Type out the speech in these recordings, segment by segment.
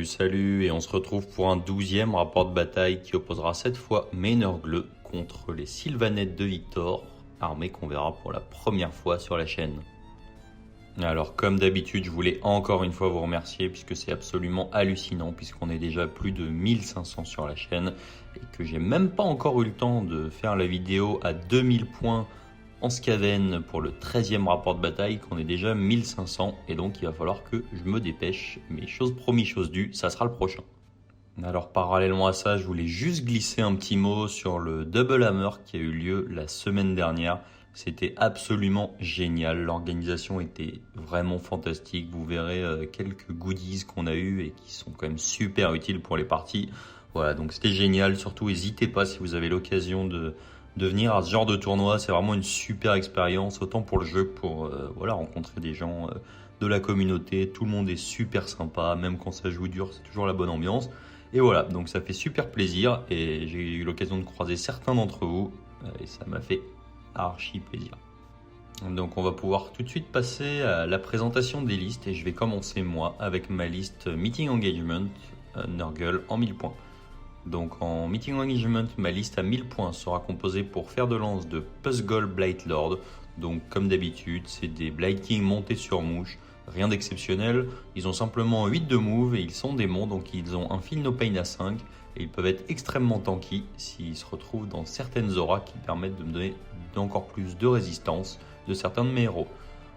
Salut, et on se retrouve pour un 12e rapport de bataille qui opposera cette fois Menergle contre les Sylvanettes de Victor, armée qu'on verra pour la première fois sur la chaîne. Alors comme d'habitude, je voulais encore une fois vous remercier puisque c'est absolument hallucinant puisqu'on est déjà plus de 1500 sur la chaîne et que j'ai même pas encore eu le temps de faire la vidéo à 2000 points en Skaven pour le 13e rapport de bataille, qu'on est déjà 1500 et donc il va falloir que je me dépêche, mais chose promis chose due, ça sera le prochain. Alors parallèlement à ça, je voulais juste glisser un petit mot sur le Double Hammer qui a eu lieu la semaine dernière. C'était absolument génial, l'organisation était vraiment fantastique, vous verrez quelques goodies qu'on a eu et qui sont quand même super utiles pour les parties. Voilà, donc c'était génial, surtout n'hésitez pas si vous avez l'occasion de venir à ce genre de tournoi, c'est vraiment une super expérience, autant pour le jeu que pour rencontrer des gens de la communauté. Tout le monde est super sympa, même quand ça joue dur, c'est toujours la bonne ambiance. Et voilà, donc ça fait super plaisir et j'ai eu l'occasion de croiser certains d'entre vous et ça m'a fait archi plaisir. Donc on va pouvoir tout de suite passer à la présentation des listes et je vais commencer moi avec ma liste Meeting Engagement Nurgle en 1000 points. Donc en Meeting Engagement, ma liste à 1000 points sera composée pour fer de lance de Puzzgol Blight Lord. Donc comme d'habitude, c'est des Blight King montés sur mouche, rien d'exceptionnel. Ils ont simplement 8 de move et ils sont démons, donc ils ont un Feel No Pain à 5. Et ils peuvent être extrêmement tanky s'ils se retrouvent dans certaines auras qui permettent de me donner encore plus de résistance de certains de mes héros.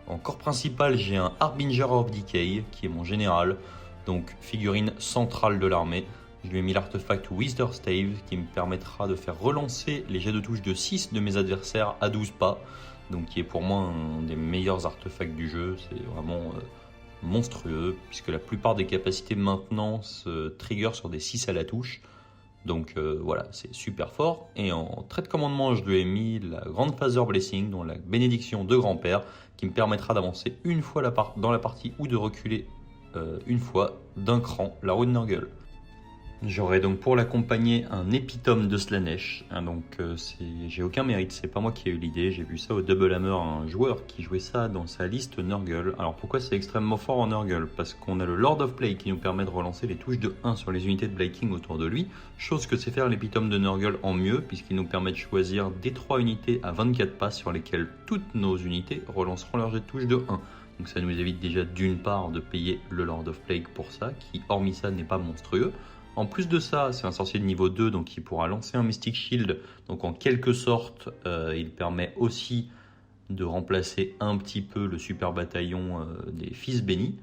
En corps principal, j'ai un Harbinger of Decay qui est mon général, donc figurine centrale de l'armée. Je lui ai mis l'artefact Wither Stave qui me permettra de faire relancer les jets de touche de 6 de mes adversaires à 12 pas. Donc qui est pour moi un des meilleurs artefacts du jeu. C'est vraiment monstrueux puisque la plupart des capacités maintenant se trigger sur des 6 à la touche. Donc voilà, c'est super fort. Et en trait de commandement, je lui ai mis la Grande Father Blessing, dont la bénédiction de grand-père, qui me permettra d'avancer une fois dans la partie ou de reculer une fois d'un cran la roue de Nurgle. J'aurai donc pour l'accompagner un épitome de Slaanesh, donc j'ai aucun mérite, c'est pas moi qui ai eu l'idée, j'ai vu ça au Double Hammer, un joueur qui jouait ça dans sa liste Nurgle. Alors pourquoi c'est extrêmement fort en Nurgle? Parce qu'on a le Lord of Plague qui nous permet de relancer les touches de 1 sur les unités de Blight King autour de lui, chose que sait faire l'épitome de Nurgle en mieux, puisqu'il nous permet de choisir des 3 unités à 24 pas sur lesquelles toutes nos unités relanceront leur jet de touche de 1. Donc ça nous évite déjà d'une part de payer le Lord of Plague pour ça, qui hormis ça n'est pas monstrueux. En plus de ça, c'est un sorcier de niveau 2, donc il pourra lancer un Mystic Shield. Donc en quelque sorte, il permet aussi de remplacer un petit peu le super bataillon des Fils Bénis.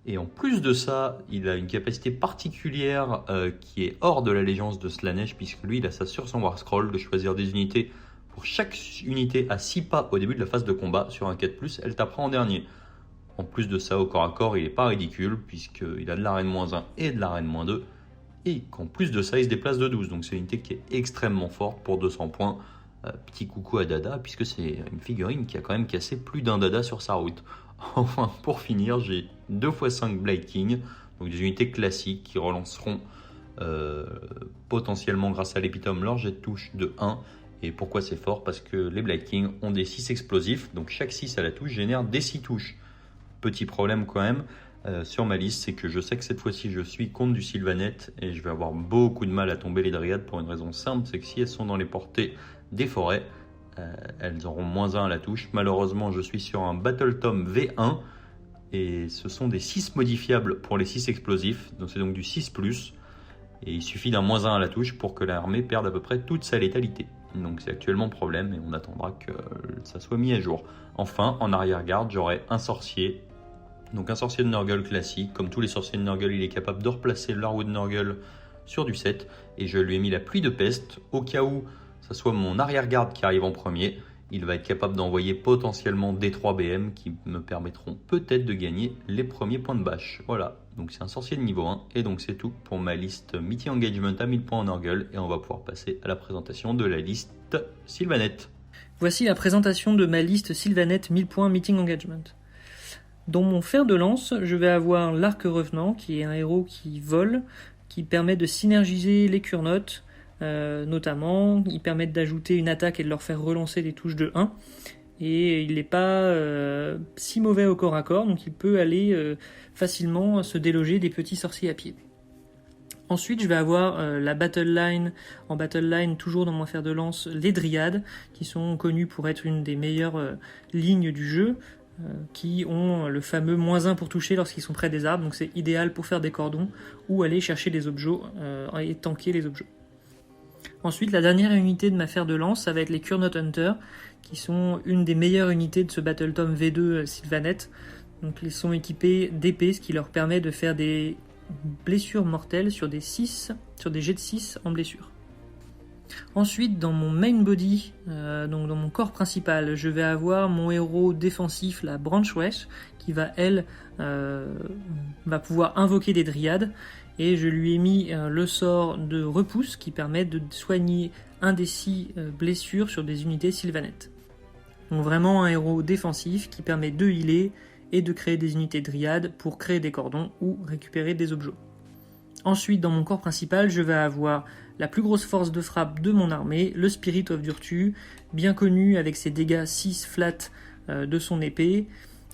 Et en plus de ça, il a une capacité particulière qui est hors de l'allégeance de Slaanesh, puisque lui, il a ça sur son War Scroll de choisir des unités. Pour chaque unité à 6 pas au début de la phase de combat, sur un 4+, elle tapera en dernier. En plus de ça, au corps à corps, il n'est pas ridicule, puisqu'il a de l'arène -1 et de l'arène -2. Et qu'en plus de ça, il se déplace de 12. Donc c'est une unité qui est extrêmement forte pour 200 points. Petit coucou à Dada, puisque c'est une figurine qui a quand même cassé plus d'un Dada sur sa route. Enfin, pour finir, j'ai 2x5 Blight King, donc des unités classiques qui relanceront potentiellement grâce à l'épitome leur jet de touche de 1. Et pourquoi c'est fort? Parce que les Blight King ont des 6 explosifs, donc chaque 6 à la touche génère des 6 touches. Petit problème quand même. Sur ma liste, c'est que je sais que cette fois-ci je suis contre du Sylvanette et je vais avoir beaucoup de mal à tomber les Dryades pour une raison simple, c'est que si elles sont dans les portées des forêts, elles auront -1 à la touche. Malheureusement, je suis sur un Battle Tome V1 et ce sont des 6 modifiables pour les 6 explosifs, donc c'est donc du 6+, et il suffit d'un -1 à la touche pour que l'armée perde à peu près toute sa létalité. Donc c'est actuellement le problème et on attendra que ça soit mis à jour. Enfin, en arrière-garde, j'aurai un sorcier. Donc un sorcier de Nurgle classique, comme tous les sorciers de Nurgle, il est capable de replacer l'arrow de Nurgle sur du 7. Et je lui ai mis la pluie de peste, au cas où ça soit mon arrière-garde qui arrive en premier. Il va être capable d'envoyer potentiellement des 3 BM qui me permettront peut-être de gagner les premiers points de bâche. Voilà, donc c'est un sorcier de niveau 1. Et donc c'est tout pour ma liste Meeting Engagement à 1000 points en Nurgle. Et on va pouvoir passer à la présentation de la liste Sylvanette. Voici la présentation de ma liste Sylvanette 1000 points Meeting Engagement. Dans mon fer de lance, je vais avoir l'Arc Revenant, qui est un héros qui vole, qui permet de synergiser les Kurnoth, notamment. Ils permettent d'ajouter une attaque et de leur faire relancer des touches de 1. Et il n'est pas si mauvais au corps à corps, donc il peut aller facilement se déloger des petits sorciers à pied. Ensuite, je vais avoir la Battle Line. En Battle Line, toujours dans mon fer de lance, les Dryades, qui sont connues pour être une des meilleures lignes du jeu, qui ont le fameux -1 pour toucher lorsqu'ils sont près des arbres, donc c'est idéal pour faire des cordons ou aller chercher des objets et tanker les objets. Ensuite, la dernière unité de ma fer de lance, ça va être les Kurnot Hunter, qui sont une des meilleures unités de ce Battle Tome V2 Sylvaneth. Donc ils sont équipés d'épées, ce qui leur permet de faire des blessures mortelles sur des jets de 6 en blessure. Ensuite, dans mon main body, donc dans mon corps principal, je vais avoir mon héros défensif, la Branchwraith, qui va pouvoir invoquer des dryades, et je lui ai mis le sort de repousse qui permet de soigner un des 6 blessures sur des unités Sylvaneth. Donc vraiment un héros défensif qui permet de healer et de créer des unités dryades pour créer des cordons ou récupérer des objets. Ensuite, dans mon corps principal, je vais avoir la plus grosse force de frappe de mon armée, le Spirit of Virtue, bien connu avec ses dégâts 6 flat de son épée.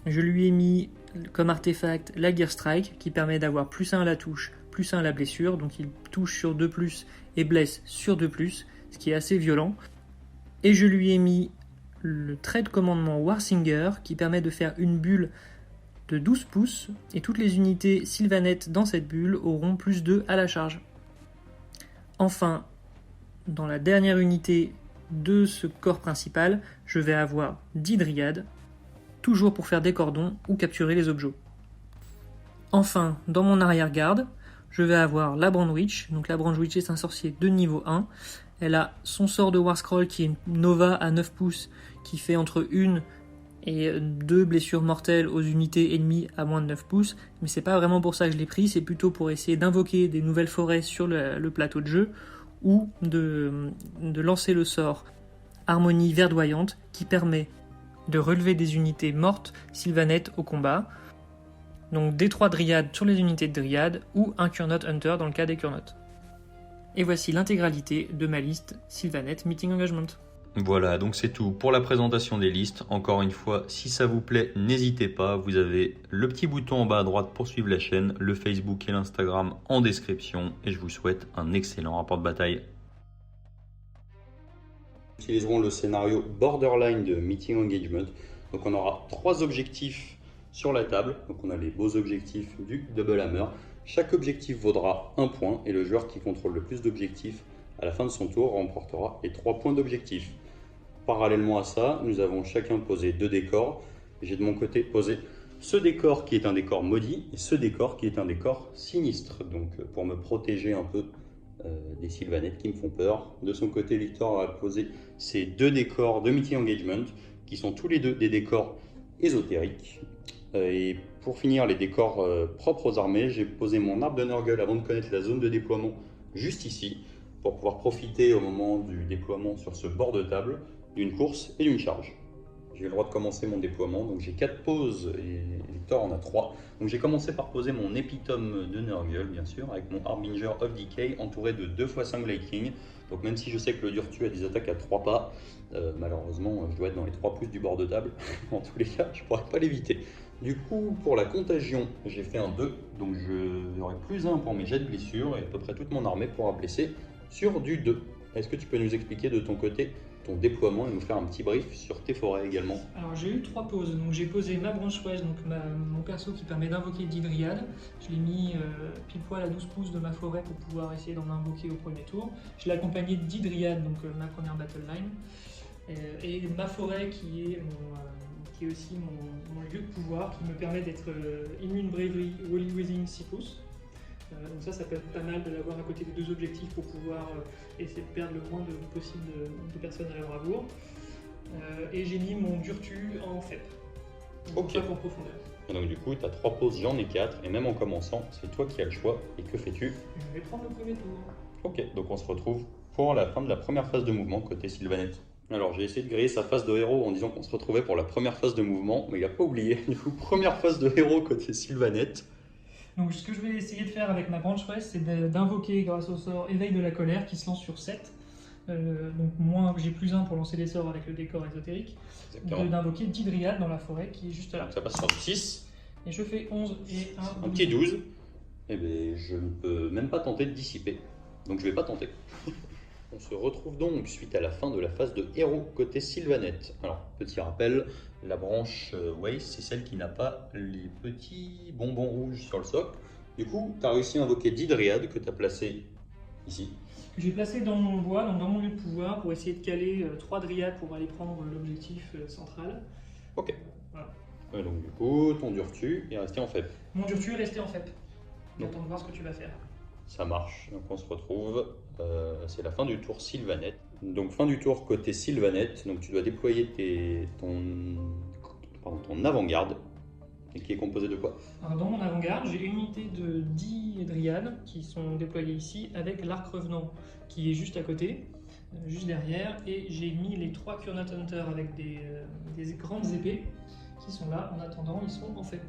Je lui ai mis comme artefact la Gear Strike, qui permet d'avoir +1 à la touche, +1 à la blessure, donc il touche sur 2+, et blesse sur 2+, ce qui est assez violent. Et je lui ai mis le trait de commandement Warsinger, qui permet de faire une bulle de 12 pouces, et toutes les unités Sylvaneth dans cette bulle auront +2 à la charge. Enfin, dans la dernière unité de ce corps principal, je vais avoir 10 dryades, toujours pour faire des cordons ou capturer les objets. Enfin, dans mon arrière-garde, je vais avoir la Branchwitch. Donc la Branchwitch est un sorcier de niveau 1. Elle a son sort de Warscroll qui est Nova à 9 pouces, qui fait entre 1 et 2 blessures mortelles aux unités ennemies à moins de 9 pouces. Mais c'est pas vraiment pour ça que je l'ai pris, c'est plutôt pour essayer d'invoquer des nouvelles forêts sur le plateau de jeu, ou de lancer le sort Harmonie Verdoyante, qui permet de relever des unités mortes Sylvaneth au combat. Donc des 3 dryades sur les unités de dryades, ou un Kurnot Hunter dans le cas des Kurnots. Et voici l'intégralité de ma liste Sylvaneth Meeting Engagement. Voilà, donc c'est tout pour la présentation des listes. Encore une fois, si ça vous plaît, n'hésitez pas. Vous avez le petit bouton en bas à droite pour suivre la chaîne, le Facebook et l'Instagram en description. Et je vous souhaite un excellent rapport de bataille. Nous utiliserons le scénario Borderline de Meeting Engagement. Donc on aura 3 objectifs sur la table. Donc on a les beaux objectifs du Double Hammer. Chaque objectif vaudra 1 point et le joueur qui contrôle le plus d'objectifs à la fin de son tour remportera les 3 points d'objectif. Parallèlement à ça, nous avons chacun posé 2 décors. J'ai de mon côté posé ce décor qui est un décor maudit et ce décor qui est un décor sinistre. Donc pour me protéger un peu des Sylvaneth qui me font peur. De son côté, Victor a posé ces 2 décors de Meeting Engagement qui sont tous les deux des décors ésotériques. Et pour finir les décors propres aux armées, j'ai posé mon arbre de Nurgle avant de connaître la zone de déploiement juste ici, pour pouvoir profiter au moment du déploiement sur ce bord de table d'une course et d'une charge. J'ai le droit de commencer mon déploiement, donc j'ai 4 pauses et Victor en a 3. Donc j'ai commencé par poser mon épitome de Nurgle, bien sûr, avec mon Harbinger of Decay entouré de 2x5 Lightning. Donc même si je sais que le Durtu a des attaques à 3 pas, malheureusement je dois être dans les 3 pouces du bord de table. En tous les cas, je ne pourrais pas l'éviter. Du coup, pour la contagion, j'ai fait un 2, donc j'aurai +1 pour mes jets de blessure et à peu près toute mon armée pourra blesser sur du 2. Est-ce que tu peux nous expliquer de ton côté ton déploiement et nous faire un petit brief sur tes forêts également? Alors j'ai eu 3 pauses, donc j'ai posé ma Branchwraith, donc mon perso qui permet d'invoquer 10 dryades. Je l'ai mis pile poil à 12 pouces de ma forêt pour pouvoir essayer d'en invoquer au premier tour. Je l'ai accompagné de 10 dryades, donc ma première battle line. Et ma forêt qui est aussi mon lieu de pouvoir, qui me permet d'être immune bravery, Wally Withing 6 pouces. Donc ça peut être pas mal de l'avoir à côté des 2 objectifs pour pouvoir essayer de perdre le moins possible de personnes à la bravoure. Et j'ai mis mon Durtu en FEP, ok, pas pour profondeur. Et donc du coup, tu as 3 pauses, j'en ai 4, et même en commençant, c'est toi qui as le choix. Et que fais-tu? Je vais prendre le premier tour. Ok, donc on se retrouve pour la fin de la première phase de mouvement côté Sylvaneth. Alors j'ai essayé de griller sa phase de héros en disant qu'on se retrouvait pour la première phase de mouvement, mais il n'a pas oublié. Du coup, première phase de héros côté Sylvaneth. Donc ce que je vais essayer de faire avec ma branch west, c'est d'invoquer grâce au sort Éveil de la colère qui se lance sur 7. Donc moi j'ai +1 pour lancer des sorts avec le décor ésotérique. D'invoquer 10 dryades dans la forêt qui est juste là. Donc ça passe sur du 6. Et je fais 11 et 1. Un petit 12. Eh bien, je ne peux même pas tenter de dissiper. Donc je vais pas tenter. On se retrouve donc suite à la fin de la phase de héros côté Sylvanette. Alors, petit rappel, la branche Waste, c'est celle qui n'a pas les petits bonbons rouges sur le socle. Du coup, tu as réussi à invoquer 10 dryades que tu as placées ici. J'ai placé dans mon bois, donc dans mon lieu de pouvoir, pour essayer de caler 3 dryades pour aller prendre l'objectif central. Ok. Voilà. Et donc du coup, ton Durtu est resté en faible. Mon Durtu est resté en faible. J'attends de voir ce que tu vas faire. Ça marche, donc on se retrouve, c'est la fin du tour Sylvanette. Donc fin du tour côté Sylvanette, donc tu dois déployer ton avant-garde, qui est composé de quoi? Alors dans mon avant-garde, j'ai une unité de 10 dryades qui sont déployées ici avec l'arc revenant qui est juste à côté, juste derrière, et j'ai mis les 3 Kurnot Hunter avec des grandes épées qui sont là en attendant, ils sont en FEP.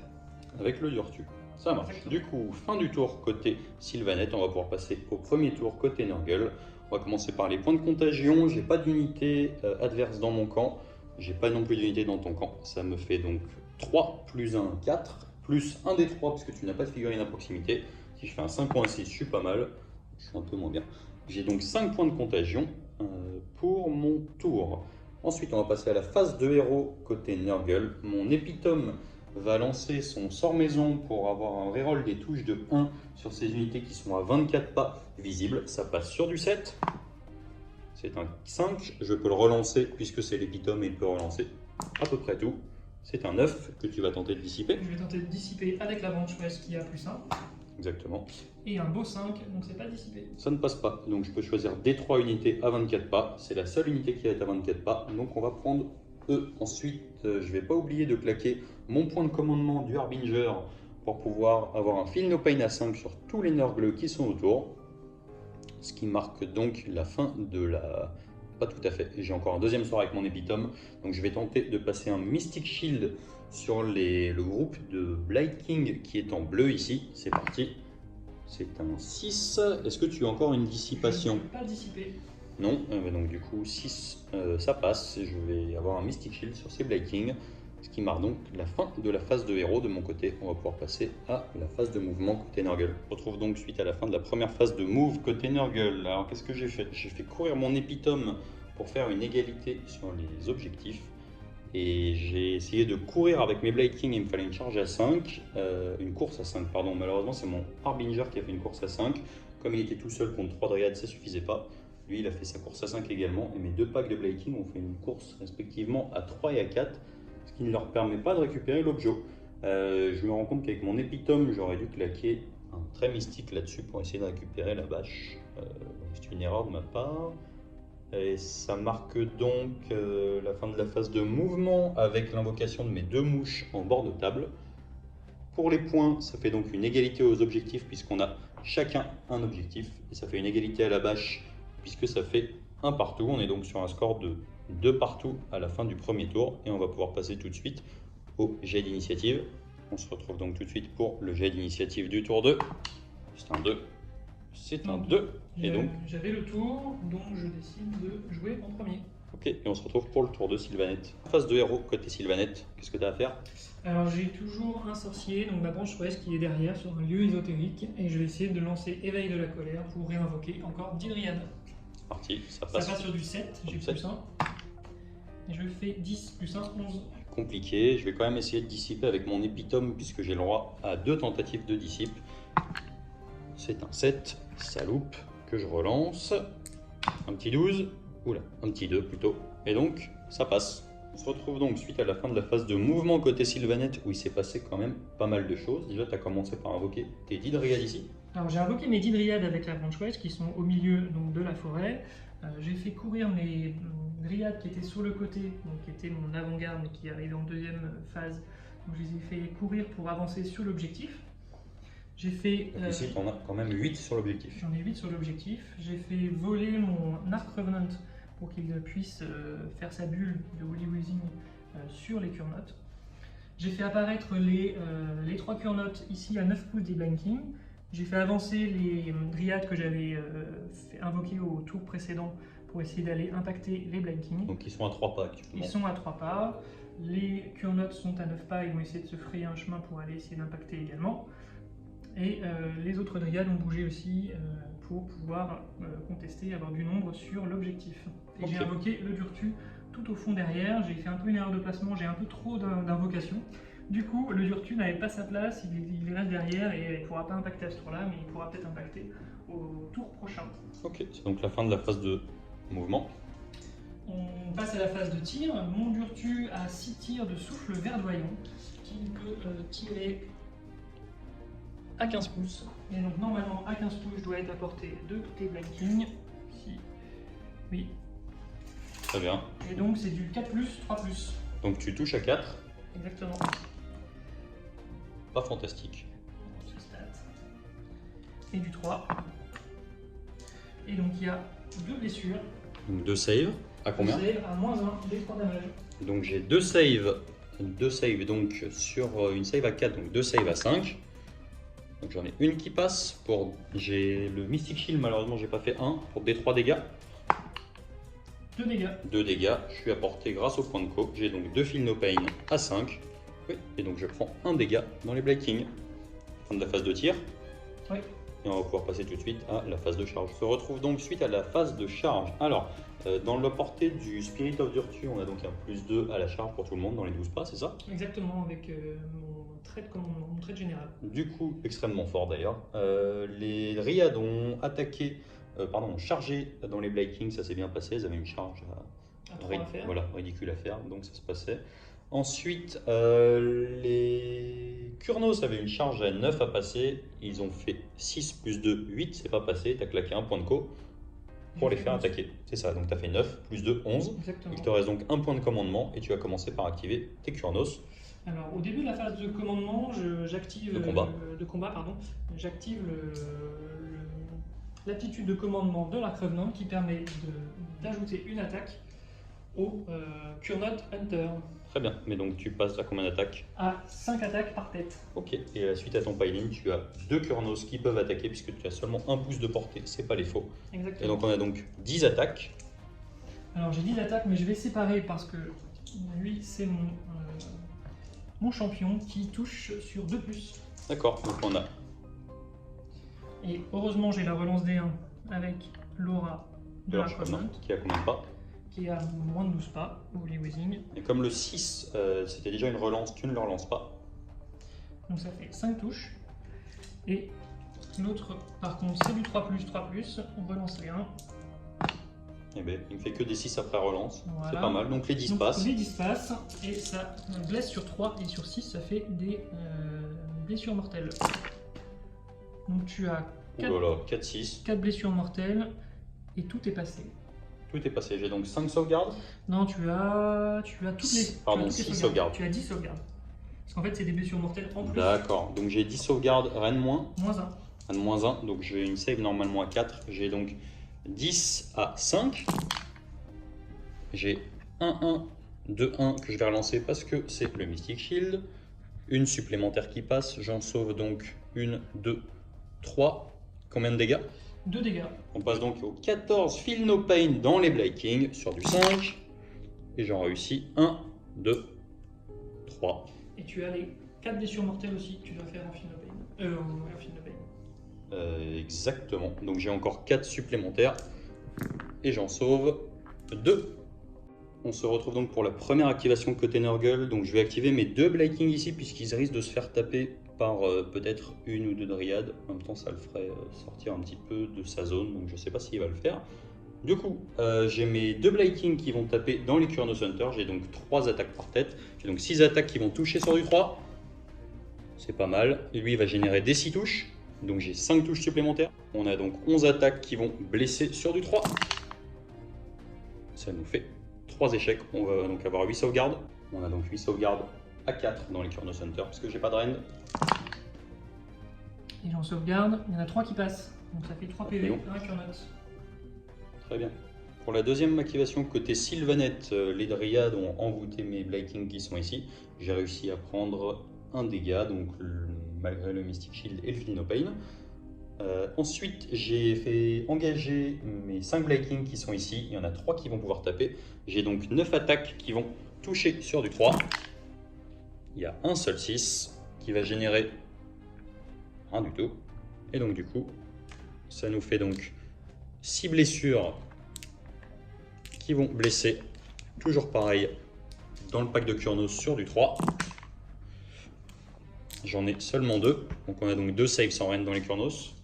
Avec le Durtu. Ça marche. Du coup, fin du tour côté Sylvanette, on va pouvoir passer au premier tour côté Nurgle. On va commencer par les points de contagion. J'ai pas d'unité adverse dans mon camp. J'ai pas non plus d'unité dans ton camp. Ça me fait donc 3 plus 1, 4, plus 1 des 3 parce que tu n'as pas de figurine à proximité. Si je fais un 5.6, je suis pas mal. Je suis un peu moins bien. J'ai donc 5 points de contagion pour mon tour. Ensuite, on va passer à la phase de héros côté Nurgle. Mon épitome va lancer son sort maison pour avoir un reroll des touches de 1 sur ses unités qui sont à 24 pas visibles. Ça passe sur du 7. C'est un 5. Je peux le relancer puisque c'est l'épitome et il peut relancer à peu près tout. C'est un 9 que tu vas tenter de dissiper. Je vais tenter de dissiper avec la branche ouest qui a +1. Exactement. Et un beau 5, donc c'est pas dissipé. Ça ne passe pas. Donc je peux choisir des 3 unités à 24 pas. C'est la seule unité qui est à 24 pas. Donc on va prendre E. Ensuite, je ne vais pas oublier de claquer mon point de commandement du Harbinger pour pouvoir avoir un Feel No Pain à 5 sur tous les Nurgle qui sont autour. Ce qui marque donc la fin de la... Pas tout à fait. J'ai encore un deuxième sort avec mon épitome. Donc je vais tenter de passer un Mystic Shield sur le groupe de Blight King qui est en bleu ici. C'est parti. C'est un 6. Est-ce que tu as encore une dissipation? Je ne peux pas dissiper. Non, donc du coup 6, ça passe. Je vais avoir un Mystic Shield sur ces Blight King. Ce qui marque donc la fin de la phase de héros de mon côté. On va pouvoir passer à la phase de mouvement côté Nurgle. On se retrouve donc suite à la fin de la première phase de move côté Nurgle. Alors qu'est-ce que j'ai fait? J'ai fait courir mon épitome pour faire une égalité sur les objectifs. Et j'ai essayé de courir avec mes Blight King, il me fallait une charge à 5, une course à 5 pardon. Malheureusement c'est mon Harbinger qui a fait une course à 5. Comme il était tout seul contre 3 dryades, ça suffisait pas. Lui il a fait sa course à 5 également. Et mes 2 packs de Blight King ont fait une course respectivement à 3 et à 4. Ce qui ne leur permet pas de récupérer l'objet. Je me rends compte qu'avec mon épitome, j'aurais dû claquer un trait mystique là-dessus pour essayer de récupérer la bâche. C'est une erreur de ma part. Et ça marque donc la fin de la phase de mouvement avec l'invocation de mes 2 mouches en bord de table. Pour les points, ça fait donc une égalité aux objectifs puisqu'on a chacun un objectif. Et ça fait une égalité à la bâche puisque ça fait 1 partout. On est donc sur un score de 2 partout à la fin du premier tour et on va pouvoir passer tout de suite au jet d'initiative. On se retrouve donc tout de suite pour le jet d'initiative du tour 2. C'est un 2. C'est un 2. Et donc j'avais le tour, donc je décide de jouer en premier. Ok, et on se retrouve pour le tour de Sylvanette. Phase de héros côté Sylvanette, qu'est-ce que tu as à faire? Alors j'ai toujours un sorcier, donc ma branche ouest qui est derrière sur un lieu ésotérique, et je vais essayer de lancer Éveil de la colère pour réinvoquer encore 10 dryades. Parti, ça passe sur du 7, j'ai +1. Et je fais 10 +1, 11. Compliqué, je vais quand même essayer de dissiper avec mon épitome puisque j'ai le droit à 2 tentatives de dissipe. C'est un 7, ça loupe, que je relance. Un petit 12, oula, un petit 2 plutôt. Et donc, ça passe. On se retrouve donc suite à la fin de la phase de mouvement côté Sylvanette où il s'est passé quand même pas mal de choses. Déjà, tu as commencé par invoquer tes 10 dryades ici. Alors j'ai invoqué mes 10 dryades avec la branche ouest qui sont au milieu donc, de la forêt. J'ai fait courir mes dryades qui étaient sur le côté, donc qui étaient mon avant-garde mais qui arrivaient en deuxième phase. Donc je les ai fait courir pour avancer sur l'objectif. J'ai fait... ici, tu en as quand même 8 sur l'objectif. J'en ai 8 sur l'objectif. J'ai fait voler mon Arc Revenant pour qu'il puisse faire sa bulle de Holy Wheezing sur les Kurnot. J'ai fait apparaître les 3 cure notes ici à 9 pouces des Blind King. J'ai fait avancer les dryades que j'avais fait invoquer au tour précédent pour essayer d'aller impacter les Blind King. Donc ils sont à 3 pas actuellement. Ils sont à 3 pas. Les cure notes sont à 9 pas, ils vont essayer de se frayer un chemin pour aller essayer d'impacter également. Et les autres dryades ont bougé aussi pour pouvoir contester et avoir du nombre sur l'objectif. Et Ok. j'ai invoqué le Durtu tout au fond derrière, j'ai fait un peu une erreur de placement, j'ai un peu trop d'invocations. Du coup, le Durtu n'avait pas sa place, il reste derrière et il ne pourra pas impacter à ce tour-là, mais il pourra peut-être impacter au tour prochain. Ok, c'est donc la fin de la phase de mouvement. On passe à la phase de tir. Mon Durtu a 6 tirs de souffle verdoyant qui peut tirer à 15 pouces. Et donc normalement à 15 pouces je dois être à portée de tes Blind King. Si. Oui. Très bien. Et donc c'est du 4+, 3+. Donc tu touches à 4. Exactement. Pas fantastique. Ce stat. Et du 3. Et donc il y a 2 blessures. Donc 2 saves. À combien? Save à -1 des 3 damage. Donc j'ai 2 saves. 2 saves donc sur une save à 4, donc 2 saves à 5. Donc j'en ai une qui passe pour. J'ai le Mystic Shield, malheureusement j'ai pas fait 1 pour des 3 dégâts. 2 dégâts. 2 dégâts, je suis à portée grâce au point de co. J'ai donc 2 Feel No Pain à 5. Oui, et donc je prends un dégât dans les Blind King. Fin de la phase de tir. Oui. Et on va pouvoir passer tout de suite à la phase de charge. On se retrouve donc suite à la phase de charge. Alors, dans la portée du Spirit of Virtue, on a donc un +2 à la charge pour tout le monde dans les 12 pas, c'est ça? Exactement, avec mon trait de commandement, mon trait de général. Du coup, extrêmement fort d'ailleurs. Les Dryades ont ont chargé dans les Blind King, ça s'est bien passé. Ils avaient une charge À 3 à faire. voilà, ridicule à faire, donc ça se passait. Ensuite, les Kurnos avaient une charge à 9 à passer. Ils ont fait 6 + 2, 8, c'est pas passé. Tu as claqué un point de co pour les faire attaquer. C'est ça, donc tu as fait 9 + 2, 11. Exactement. Il te reste donc un point de commandement et tu vas commencer par activer tes Kurnos. Alors, au début de la phase de commandement, j'active De combat. J'active l'aptitude de commandement de la Revenant qui permet d'ajouter une attaque au Cure-Note Hunter Très bien, mais donc tu passes à combien d'attaques? à 5 attaques par tête. Ok, et à la suite à ton piling, tu as 2 Kurnos qui peuvent attaquer puisque tu as seulement 1 pouce de portée, c'est pas les faux. Exactement. Et donc on a donc 10 attaques. Alors j'ai 10 attaques, mais je vais séparer parce que lui c'est mon champion qui touche sur 2+. D'accord, donc on a Et heureusement j'ai la relance D1 avec l'aura de la Revenant qui a combien de pas? qui a moins de 12 pas, Holy Wheezing. Et comme le 6, c'était déjà une relance, tu ne le relances pas. Donc ça fait 5 touches. Et l'autre, par contre, c'est du 3+, 3+. On relance les 1. Eh bien, il ne fait que des 6 après relance. Voilà. C'est pas mal. Donc les 10 Donc, passent. les 10 passent. Et ça blesse sur 3 et sur 6, ça fait des blessures mortelles. Donc tu as Oh là là, 4, 6. 4 blessures mortelles et tout est passé. Tout est passé. J'ai donc 5 sauvegardes. Non, tu as toutes les. Pardon, tu as toutes les 6 sauvegardes. Tu as 10 sauvegardes. Parce qu'en fait, c'est des blessures mortelles en plus. D'accord. Donc j'ai 10 sauvegardes, rien de moins. Moins 1. Rien de moins 1. Donc j'ai une save normalement à 4. J'ai donc 10 à 5. J'ai 1, 2, 1 que je vais relancer parce que c'est le Mystic Shield. Une supplémentaire qui passe. J'en sauve donc 1, 2, 3. Combien de dégâts? 2 dégâts. On passe donc au 14 Feel No Pain dans les Blind King sur du 5. Et j'en réussis 1, 2, 3. Et tu as les 4 blessures mortelles aussi que tu dois faire en Feel No Pain. En Feel No Pain. Exactement. Donc j'ai encore 4 supplémentaires. Et j'en sauve 2. On se retrouve donc pour la première activation côté Nurgle. Donc je vais activer mes 2 Blind King ici puisqu'ils risquent de se faire taper par peut-être une ou 2 dryades. En même temps ça le ferait sortir un petit peu de sa zone. Donc je sais pas s'il va le faire. Du coup, j'ai mes 2 Blind King qui vont taper dans les Kurnos Hunter. J'ai donc 3 attaques par tête. J'ai donc 6 attaques qui vont toucher sur du 3. C'est pas mal. Et lui il va générer des 6 touches. Donc j'ai 5 touches supplémentaires. On a donc 11 attaques qui vont blesser sur du 3. Ça nous fait 3 échecs. On va donc avoir 8 sauvegardes. On a donc 8 sauvegardes à 4 dans les Kurnos Hunter parce que j'ai pas de rend. Et j'en sauvegarde. Il y en a 3 qui passent. Donc ça fait 3 PV, bon. 1 Cure-Note. Très bien. Pour la deuxième activation côté Sylvanette, les Dryades ont envoûté mes Blight King qui sont ici. J'ai réussi à prendre un dégât, donc malgré le Mystic Shield et le Feel No Pain. Ensuite, j'ai fait engager mes 5 Blight King qui sont ici. Il y en a 3 qui vont pouvoir taper. J'ai donc 9 attaques qui vont toucher sur du 3. Il y a un seul 6 qui va générer rien du tout. Et donc du coup, ça nous fait donc 6 blessures qui vont blesser, toujours pareil, dans le pack de Kurnos sur du 3. J'en ai seulement 2, donc on a donc 2 saves sans reine dans les Kurnos.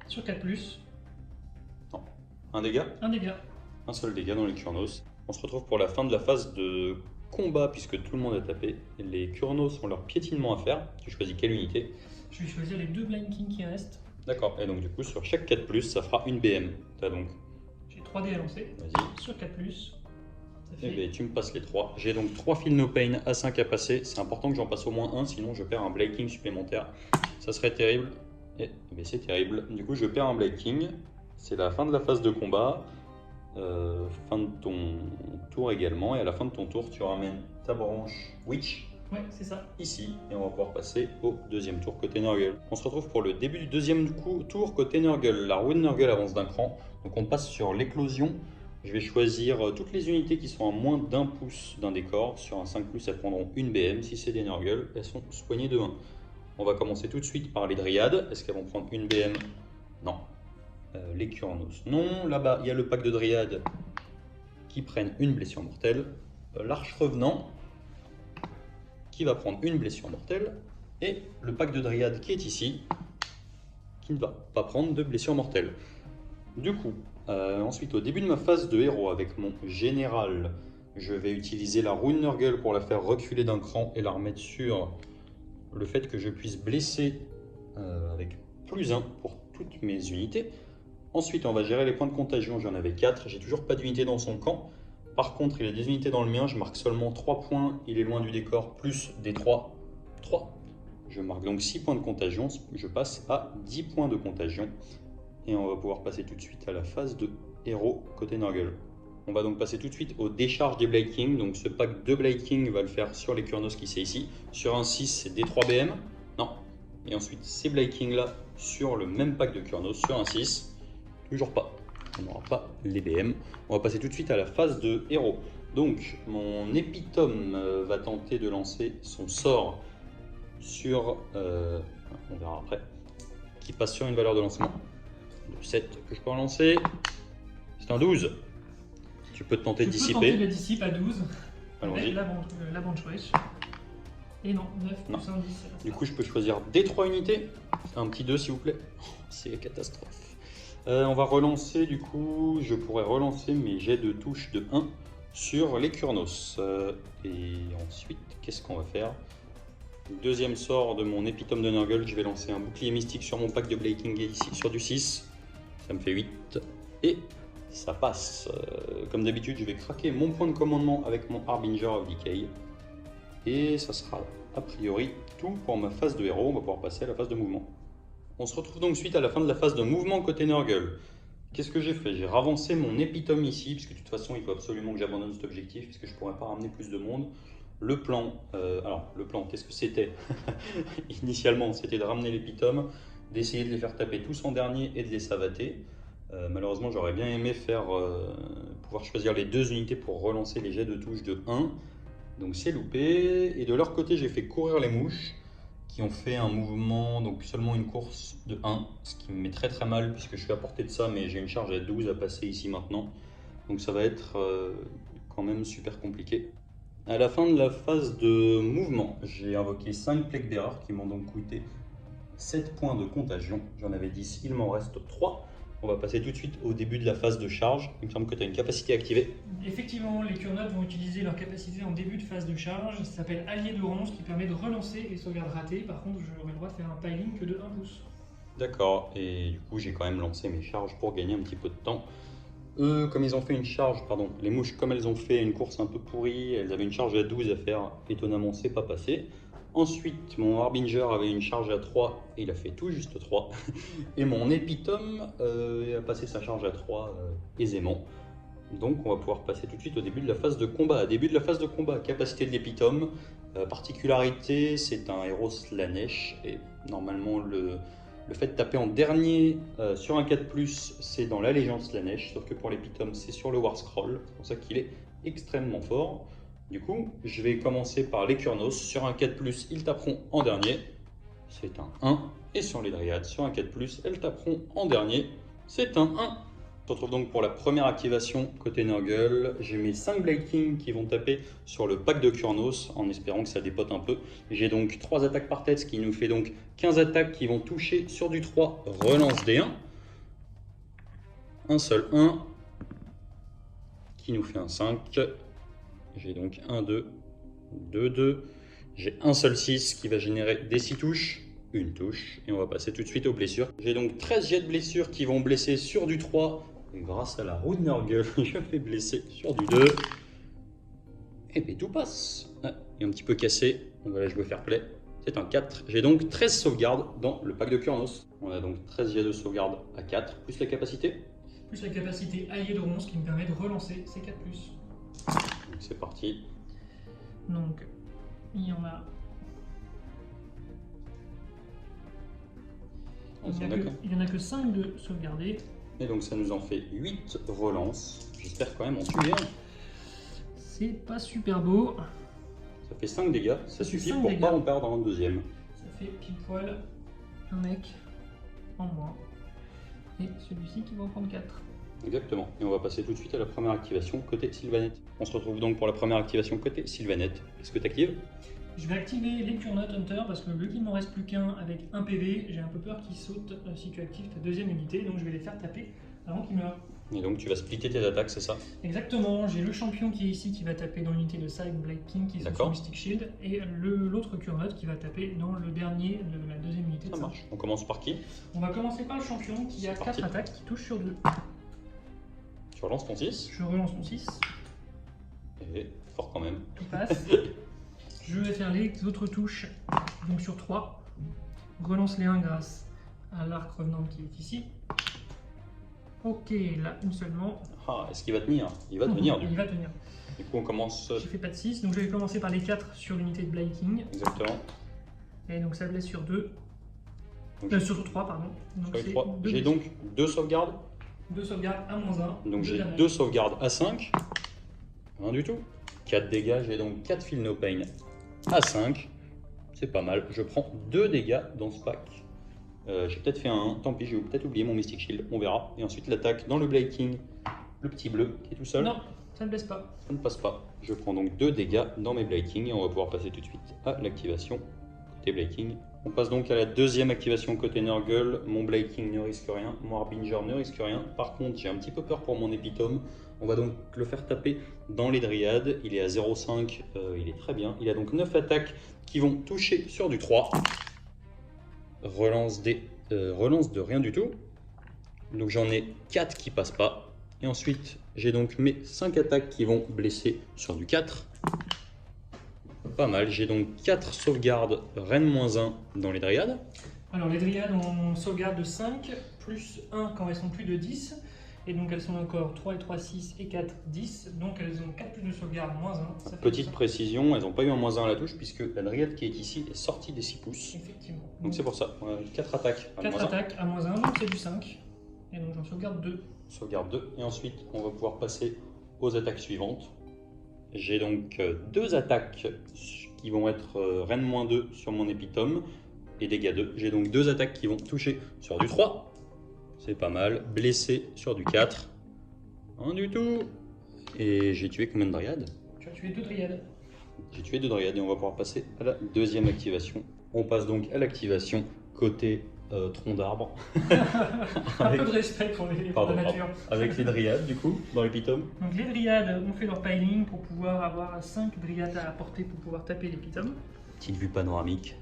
Sur 4+. Non, un dégât. Un dégât. Un seul dégât dans les Kurnos. On se retrouve pour la fin de la phase de combat puisque tout le monde a tapé. Les Kurnos ont leur piétinement à faire. Tu choisis quelle unité? Je vais choisir les 2 Blind King qui restent. D'accord, et donc du coup sur chaque 4+, ça fera une BM. T'as donc... J'ai 3 dés à lancer. Vas-y. Sur 4+. Ça fait... Eh bien, tu me passes les 3. J'ai donc 3 Feel No Pain à 5 à passer. C'est important que j'en passe au moins un, sinon je perds un Blight King supplémentaire. Ça serait terrible. Et c'est terrible. Du coup, je perds un Blight King. C'est la fin de la phase de combat. Fin de ton tour également. Et à la fin de ton tour, tu ramènes ta branche Witch. Ouais, c'est ça. Ici. Et on va pouvoir passer au deuxième tour côté Nurgle. On se retrouve pour le début du deuxième tour côté Nurgle. La rune Nurgle avance d'un cran. Donc on passe sur l'éclosion. Je vais choisir toutes les unités qui sont à moins d'1 pouce d'un décor. Sur un 5+, elles prendront une BM. Si c'est des Nurgle, elles sont soignées de 1. On va commencer tout de suite par les Dryades. Est-ce qu'elles vont prendre une BM? Non. Les Kurnos, non. Là-bas, il y a le pack de Dryades qui prennent une blessure mortelle. L'Arche Revenant qui va prendre une blessure mortelle. Et le pack de Dryades qui est ici, qui ne va pas prendre de blessure mortelle. Du coup, ensuite, au début de ma phase de héros avec mon général, je vais utiliser la rune Nurgle pour la faire reculer d'un cran et la remettre sur le fait que je puisse blesser avec +1 pour toutes mes unités. Ensuite, on va gérer les points de contagion. J'en avais 4. J'ai toujours pas d'unité dans son camp. Par contre, il a des unités dans le mien. Je marque seulement 3 points. Il est loin du décor, plus des 3. Je marque donc 6 points de contagion. Je passe à 10 points de contagion. Et on va pouvoir passer tout de suite à la phase de héros côté Nurgle. On va donc passer tout de suite aux décharges des Blight King. Donc ce pack de Blight King va le faire sur les Kurnos qui c'est ici. Sur un 6, c'est des 3 BM. Non. Et ensuite, ces Blight King là sur le même pack de Kurnos sur un 6. Toujours pas. On n'aura pas les BM. On va passer tout de suite à la phase de héros. Donc mon épitome va tenter de lancer son sort sur... on verra après. Qui passe sur une valeur de lancement. De 7 que je peux relancer. C'est un 12. Tu peux tenter de dissiper. Tu peux tenter la dissipe à 12. Allons-y. Avec la branche Wesh. Et non, 9 Non. plus 1, 10. Du coup, je peux choisir des 3 unités. Un petit 2 s'il vous plaît. C'est catastrophe. On va relancer du coup. Je pourrais relancer mes jets de touche de 1 sur les Kurnos. Et ensuite, qu'est-ce qu'on va faire? Deuxième sort de mon épitome de Nurgle. Je vais lancer un bouclier mystique sur mon pack de Blight King ici sur du 6. Ça me fait 8. Et ça passe. Comme d'habitude, je vais craquer mon point de commandement avec mon Harbinger of Decay. Et ça sera a priori tout pour ma phase de héros. On va pouvoir passer à la phase de mouvement. On se retrouve donc suite à la fin de la phase de mouvement côté Nurgle. Qu'est-ce que j'ai fait? J'ai ravancé mon épitome ici, puisque de toute façon il faut absolument que j'abandonne cet objectif, puisque je ne pourrais pas ramener plus de monde. Le plan, qu'est-ce que c'était? Initialement, c'était de ramener l'épitome, d'essayer de les faire taper tous en dernier et de les savater. Malheureusement, j'aurais bien aimé pouvoir choisir les 2 unités pour relancer les jets de touche de 1. Donc c'est loupé. Et de leur côté, j'ai fait courir les mouches qui ont fait un mouvement, donc seulement une course de 1, ce qui me met très très mal puisque je suis à portée de ça, mais j'ai une charge à 12 à passer ici maintenant. Donc ça va être quand même super compliqué. À la fin de la phase de mouvement, j'ai invoqué 5 plaques d'erreur qui m'ont donc coûté 7 points de contagion. J'en avais 10, il m'en reste 3. On va passer tout de suite au début de la phase de charge. Il me semble que tu as une capacité activée. Effectivement, les Kurnotes vont utiliser leur capacité en début de phase de charge. Ça s'appelle Allié de l'Orange qui permet de relancer les sauvegardes ratées. Par contre, je n'aurai le droit de faire un piling que de 1 pouce. D'accord, et du coup j'ai quand même lancé mes charges pour gagner un petit peu de temps. Eux, comme ils ont fait une charge, les mouches, comme elles ont fait une course un peu pourrie, elles avaient une charge à 12 à faire. Étonnamment, c'est pas passé. Ensuite, mon Harbinger avait une charge à 3 et il a fait tout juste 3. Et mon Epitome a passé sa charge à 3 aisément. Donc on va pouvoir passer tout de suite au début de la phase de combat. Début de la phase de combat, capacité de l'Epitome. Particularité, c'est un héros Slanesh. Et normalement, le fait de taper en dernier sur un 4+, c'est dans l'allégeance Slanesh. Sauf que pour l'Epitome, c'est sur le War Scroll. C'est pour ça qu'il est extrêmement fort. Du coup, je vais commencer par les Kurnos. Sur un 4+, ils taperont en dernier. C'est un 1. Et sur les Dryades, sur un 4+, elles taperont en dernier. C'est un 1. On se retrouve donc pour la première activation côté Nurgle. J'ai mes 5 Blade King qui vont taper sur le pack de Kurnos en espérant que ça dépote un peu. J'ai donc 3 attaques par tête, ce qui nous fait donc 15 attaques qui vont toucher sur du 3. Relance des 1. Un seul 1 qui nous fait un 5. J'ai donc 1, 2, 2, 2. J'ai un seul 6 qui va générer des 6 touches, une touche. Et on va passer tout de suite aux blessures. J'ai donc 13 jets de blessures qui vont blesser sur du 3. Et grâce à la roue de Nurgle, je fais blesser sur du 2. Et puis tout passe. Ah, il est un petit peu cassé. On va la jouer fair play. C'est un 4. J'ai donc 13 sauvegardes dans le pack de Kurnos. On a donc 13 jets de sauvegarde à 4, plus la capacité. Plus la capacité alliée de ronce qui me permet de relancer ces 4+. C'est parti. Donc, il y en a. Il n'y en a que 5 de sauvegardés. Et donc ça nous en fait 8 relances. J'espère quand même en tuer un. C'est pas super beau. Ça fait 5 dégâts. Ça suffit pour dégâts. pas en perdre un deuxième. Ça fait pile poil un mec en moins. Et celui-ci qui va en prendre 4. Exactement. Et on va passer tout de suite à la première activation côté Sylvaneth. On se retrouve donc pour la première activation côté Sylvaneth. Est-ce que tu actives? Je vais activer les Kurnot Hunter parce que vu qu'il m'en reste plus qu'un avec 1 PV, j'ai un peu peur qu'il saute si tu actives ta deuxième unité, donc je vais les faire taper avant qu'il meure. Et donc tu vas splitter tes attaques, c'est ça? Exactement, j'ai le champion qui est ici qui va taper dans l'unité de Side Blade King qui est sur Mystic Shield et l'autre Kurnot qui va taper dans le dernier de la deuxième unité. Ça marche. On commence par qui? On va commencer par le champion qui a 4 attaques qui touchent sur 2. Tu relances ton 6. Je relance mon 6. Et fort quand même. Tout passe. Je vais faire les autres touches, donc sur 3. Relance les 1 grâce à l'arc revenant qui est ici. Ok, là, une seulement. Ah, est-ce qu'il va tenir? Il va tenir du coup. Il va tenir. Du coup, on commence. J'ai fait pas de 6, donc je vais commencer par les 4 sur l'unité de Blade King. Exactement. Et donc ça blesse sur 2. Sur 3, pardon. Donc j'ai donc 2 sauvegardes. 2 sauvegardes à -1. Donc j'ai 2 sauvegardes à 5. Rien du tout. 4 dégâts, j'ai donc 4 Feel No Pain à 5. C'est pas mal. Je prends 2 dégâts dans ce pack. J'ai peut-être fait un 1. Tant pis, j'ai peut-être oublié mon Mystic Shield. On verra. Et ensuite l'attaque dans le Blade King. Le petit bleu qui est tout seul. Non, ça ne blesse pas. Ça ne passe pas. Je prends donc 2 dégâts dans mes Blade King. Et on va pouvoir passer tout de suite à l'activation côté Blade King. On passe donc à la deuxième activation côté Nurgle. Mon Blade King ne risque rien, mon Harbinger ne risque rien. Par contre, j'ai un petit peu peur pour mon Epitome. On va donc le faire taper dans les Dryades. Il est à 0,5, il est très bien. Il a donc 9 attaques qui vont toucher sur du 3. Relance de rien du tout. Donc j'en ai 4 qui passent pas. Et ensuite, j'ai donc mes 5 attaques qui vont blesser sur du 4. Pas mal, j'ai donc 4 sauvegardes Reine -1 dans les Dryades. Alors les Dryades ont une sauvegarde de 5, plus 1 quand elles sont plus de 10. Et donc elles sont encore 3 et 3, 6 et 4, 10. Donc elles ont 4 plus de sauvegarde, -1. Ça fait Petite précision, elles n'ont pas eu un -1 à la touche puisque la Dryade qui est ici est sortie des 6 pouces. Effectivement. Donc c'est pour ça, on a 4 attaques à 4 attaques à -1, donc c'est du 5. Et donc j'en sauvegarde 2. Sauvegarde 2. Et ensuite, on va pouvoir passer aux attaques suivantes. J'ai donc 2 attaques qui vont être Reine -2 sur mon Epitome et dégâts 2. J'ai donc 2 attaques qui vont toucher sur du 3. C'est pas mal. Blessé sur du 4. Rien du tout. Et j'ai tué combien de Dryades? Tu as tué 2 Dryades. J'ai tué 2 Dryades et on va pouvoir passer à la deuxième activation. On passe donc à l'activation côté tronc d'arbre. Un peu de respect pour la nature. Avec les Dryades du coup, dans l'Epitome. Donc les Dryades ont fait leur piling pour pouvoir avoir 5 Dryades à apporter pour pouvoir taper l'Epitome. Petite vue panoramique.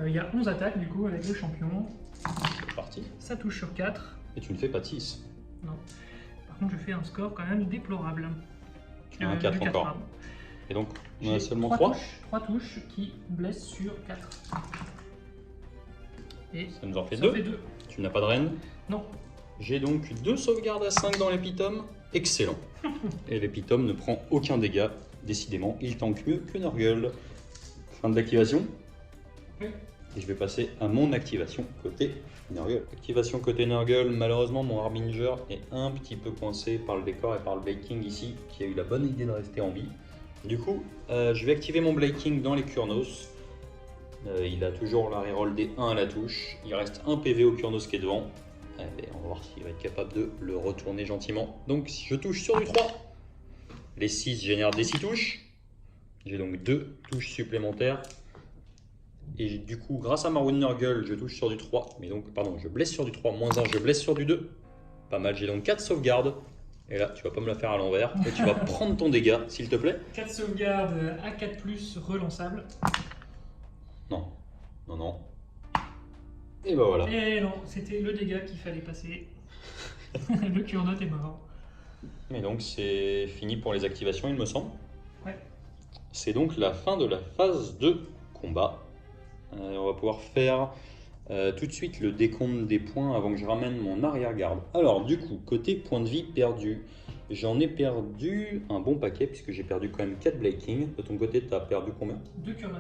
Il y a 11 attaques du coup avec le champion. C'est parti. Ça touche sur 4. Et tu ne fais pas de 6. Non. Par contre je fais un score quand même déplorable. Tu as un 4 encore. Et donc, on a J'ai seulement 3 3. touches. 3 touches qui blessent sur 4. Et Ça nous en fait ça 2. fait 2. Tu n'as pas de reine. Non. J'ai donc 2 sauvegardes à 5 dans l'épitome. Excellent. Et l'épitome ne prend aucun dégât. Décidément, il tank mieux que Nurgle. Fin de l'activation. Oui. Et je vais passer à mon activation côté Nurgle. Activation côté Nurgle, malheureusement mon Harbinger est un petit peu coincé par le décor et par le Blade ici, qui a eu la bonne idée de rester en vie. Du coup, je vais activer mon Blade dans les Kurnos. Il a toujours la reroll des 1 à la touche. Il reste un PV au Kurnos qui est devant. Et on va voir s'il va être capable de le retourner gentiment. Donc si je touche sur du 3, les 6 génèrent des 6 touches. J'ai donc 2 touches supplémentaires. Et du coup, grâce à ma Wound Nurgle, je touche sur du 3. Mais donc, pardon, je blesse sur du 3, moins 1, je blesse sur du 2. Pas mal, j'ai donc 4 sauvegardes. Et là, tu vas pas me la faire à l'envers. Et tu vas prendre ton dégât, s'il te plaît. 4 sauvegardes à 4+, relançables. Non, non, non. Et bah voilà. Et non, c'était le dégât qu'il fallait passer. Le Kurnot est mort. Et donc, c'est fini pour les activations, il me semble. Ouais. C'est donc la fin de la phase de combat. On va pouvoir faire tout de suite le décompte des points avant que je ramène mon arrière-garde. Alors du coup, côté points de vie perdu, j'en ai perdu un bon paquet puisque j'ai perdu quand même 4 Blade King. De ton côté, tu as perdu combien? 2 Kurnot.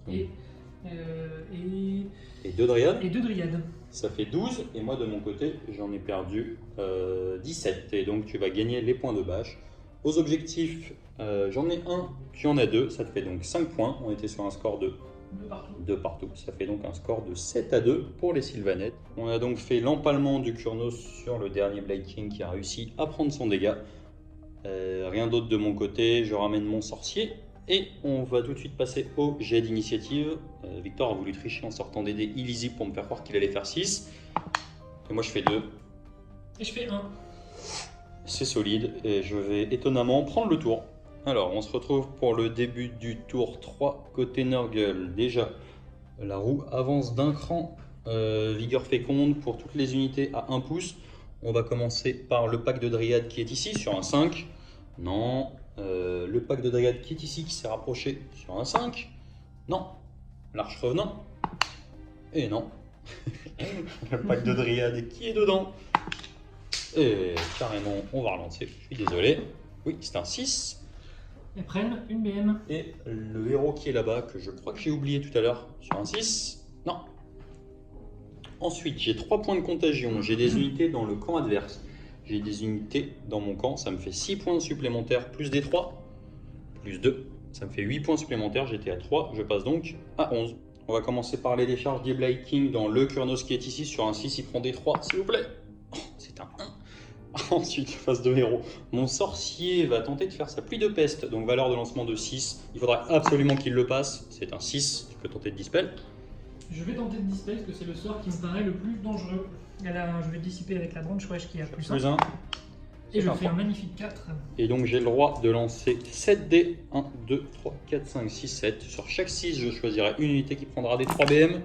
Oui. Et 2 Dryades. Et 2 Dryades. Ça fait 12 et moi de mon côté, j'en ai perdu 17. Et donc tu vas gagner les points de bâche. Aux objectifs, j'en ai un, tu en as 2, ça te fait donc 5 points. On était sur un score de 2 partout. Ça fait donc un score de 7-2 pour les Sylvanettes. On a donc fait l'empalement du Kurnos sur le dernier Blade King qui a réussi à prendre son dégât. Rien d'autre de mon côté, je ramène mon sorcier et on va tout de suite passer au jet d'initiative. Victor a voulu tricher en sortant des dés illisibles pour me faire croire qu'il allait faire 6. Et moi je fais 2. Et je fais 1. C'est solide et je vais étonnamment prendre le tour. Alors, on se retrouve pour le début du tour 3 côté Nurgle. Déjà, la roue avance d'un cran. Vigueur féconde pour toutes les unités à 1 pouce. On va commencer par le pack de Dryade qui est ici sur un 5. Non. Le pack de Dryade qui est ici qui s'est rapproché sur un 5. Non. L'arche revenant. Et non. Le pack de Dryade qui est dedans. Et carrément, on va relancer. Je suis désolé. Oui, c'est un 6. Elles prennent une BM. Et le héros qui est là-bas, que je crois que j'ai oublié tout à l'heure, sur un 6. Non. Ensuite, j'ai 3 points de contagion. J'ai des unités dans le camp adverse. J'ai des unités dans mon camp. Ça me fait 6 points supplémentaires, plus des 3. Plus 2. Ça me fait 8 points supplémentaires. J'étais à 3. Je passe donc à 11. On va commencer par les décharges des Blade King dans le Kurnos qui est ici. Sur un 6, il prend des 3, s'il vous plaît. Oh, c'est un 1. Ensuite, phase de héros. Mon sorcier va tenter de faire sa pluie de peste, donc valeur de lancement de 6. Il faudra absolument qu'il le passe. C'est un 6. Tu peux tenter de dispel. Je vais tenter de dispel parce que c'est le sort qui me paraît le plus dangereux. Et là, je vais dissiper avec la branche wesh qui a plus 1. Plus 1. Et je fais un magnifique 4. Et donc j'ai le droit de lancer 7 dés. 1, 2, 3, 4, 5, 6, 7. Sur chaque 6, je choisirai une unité qui prendra des 3 BM.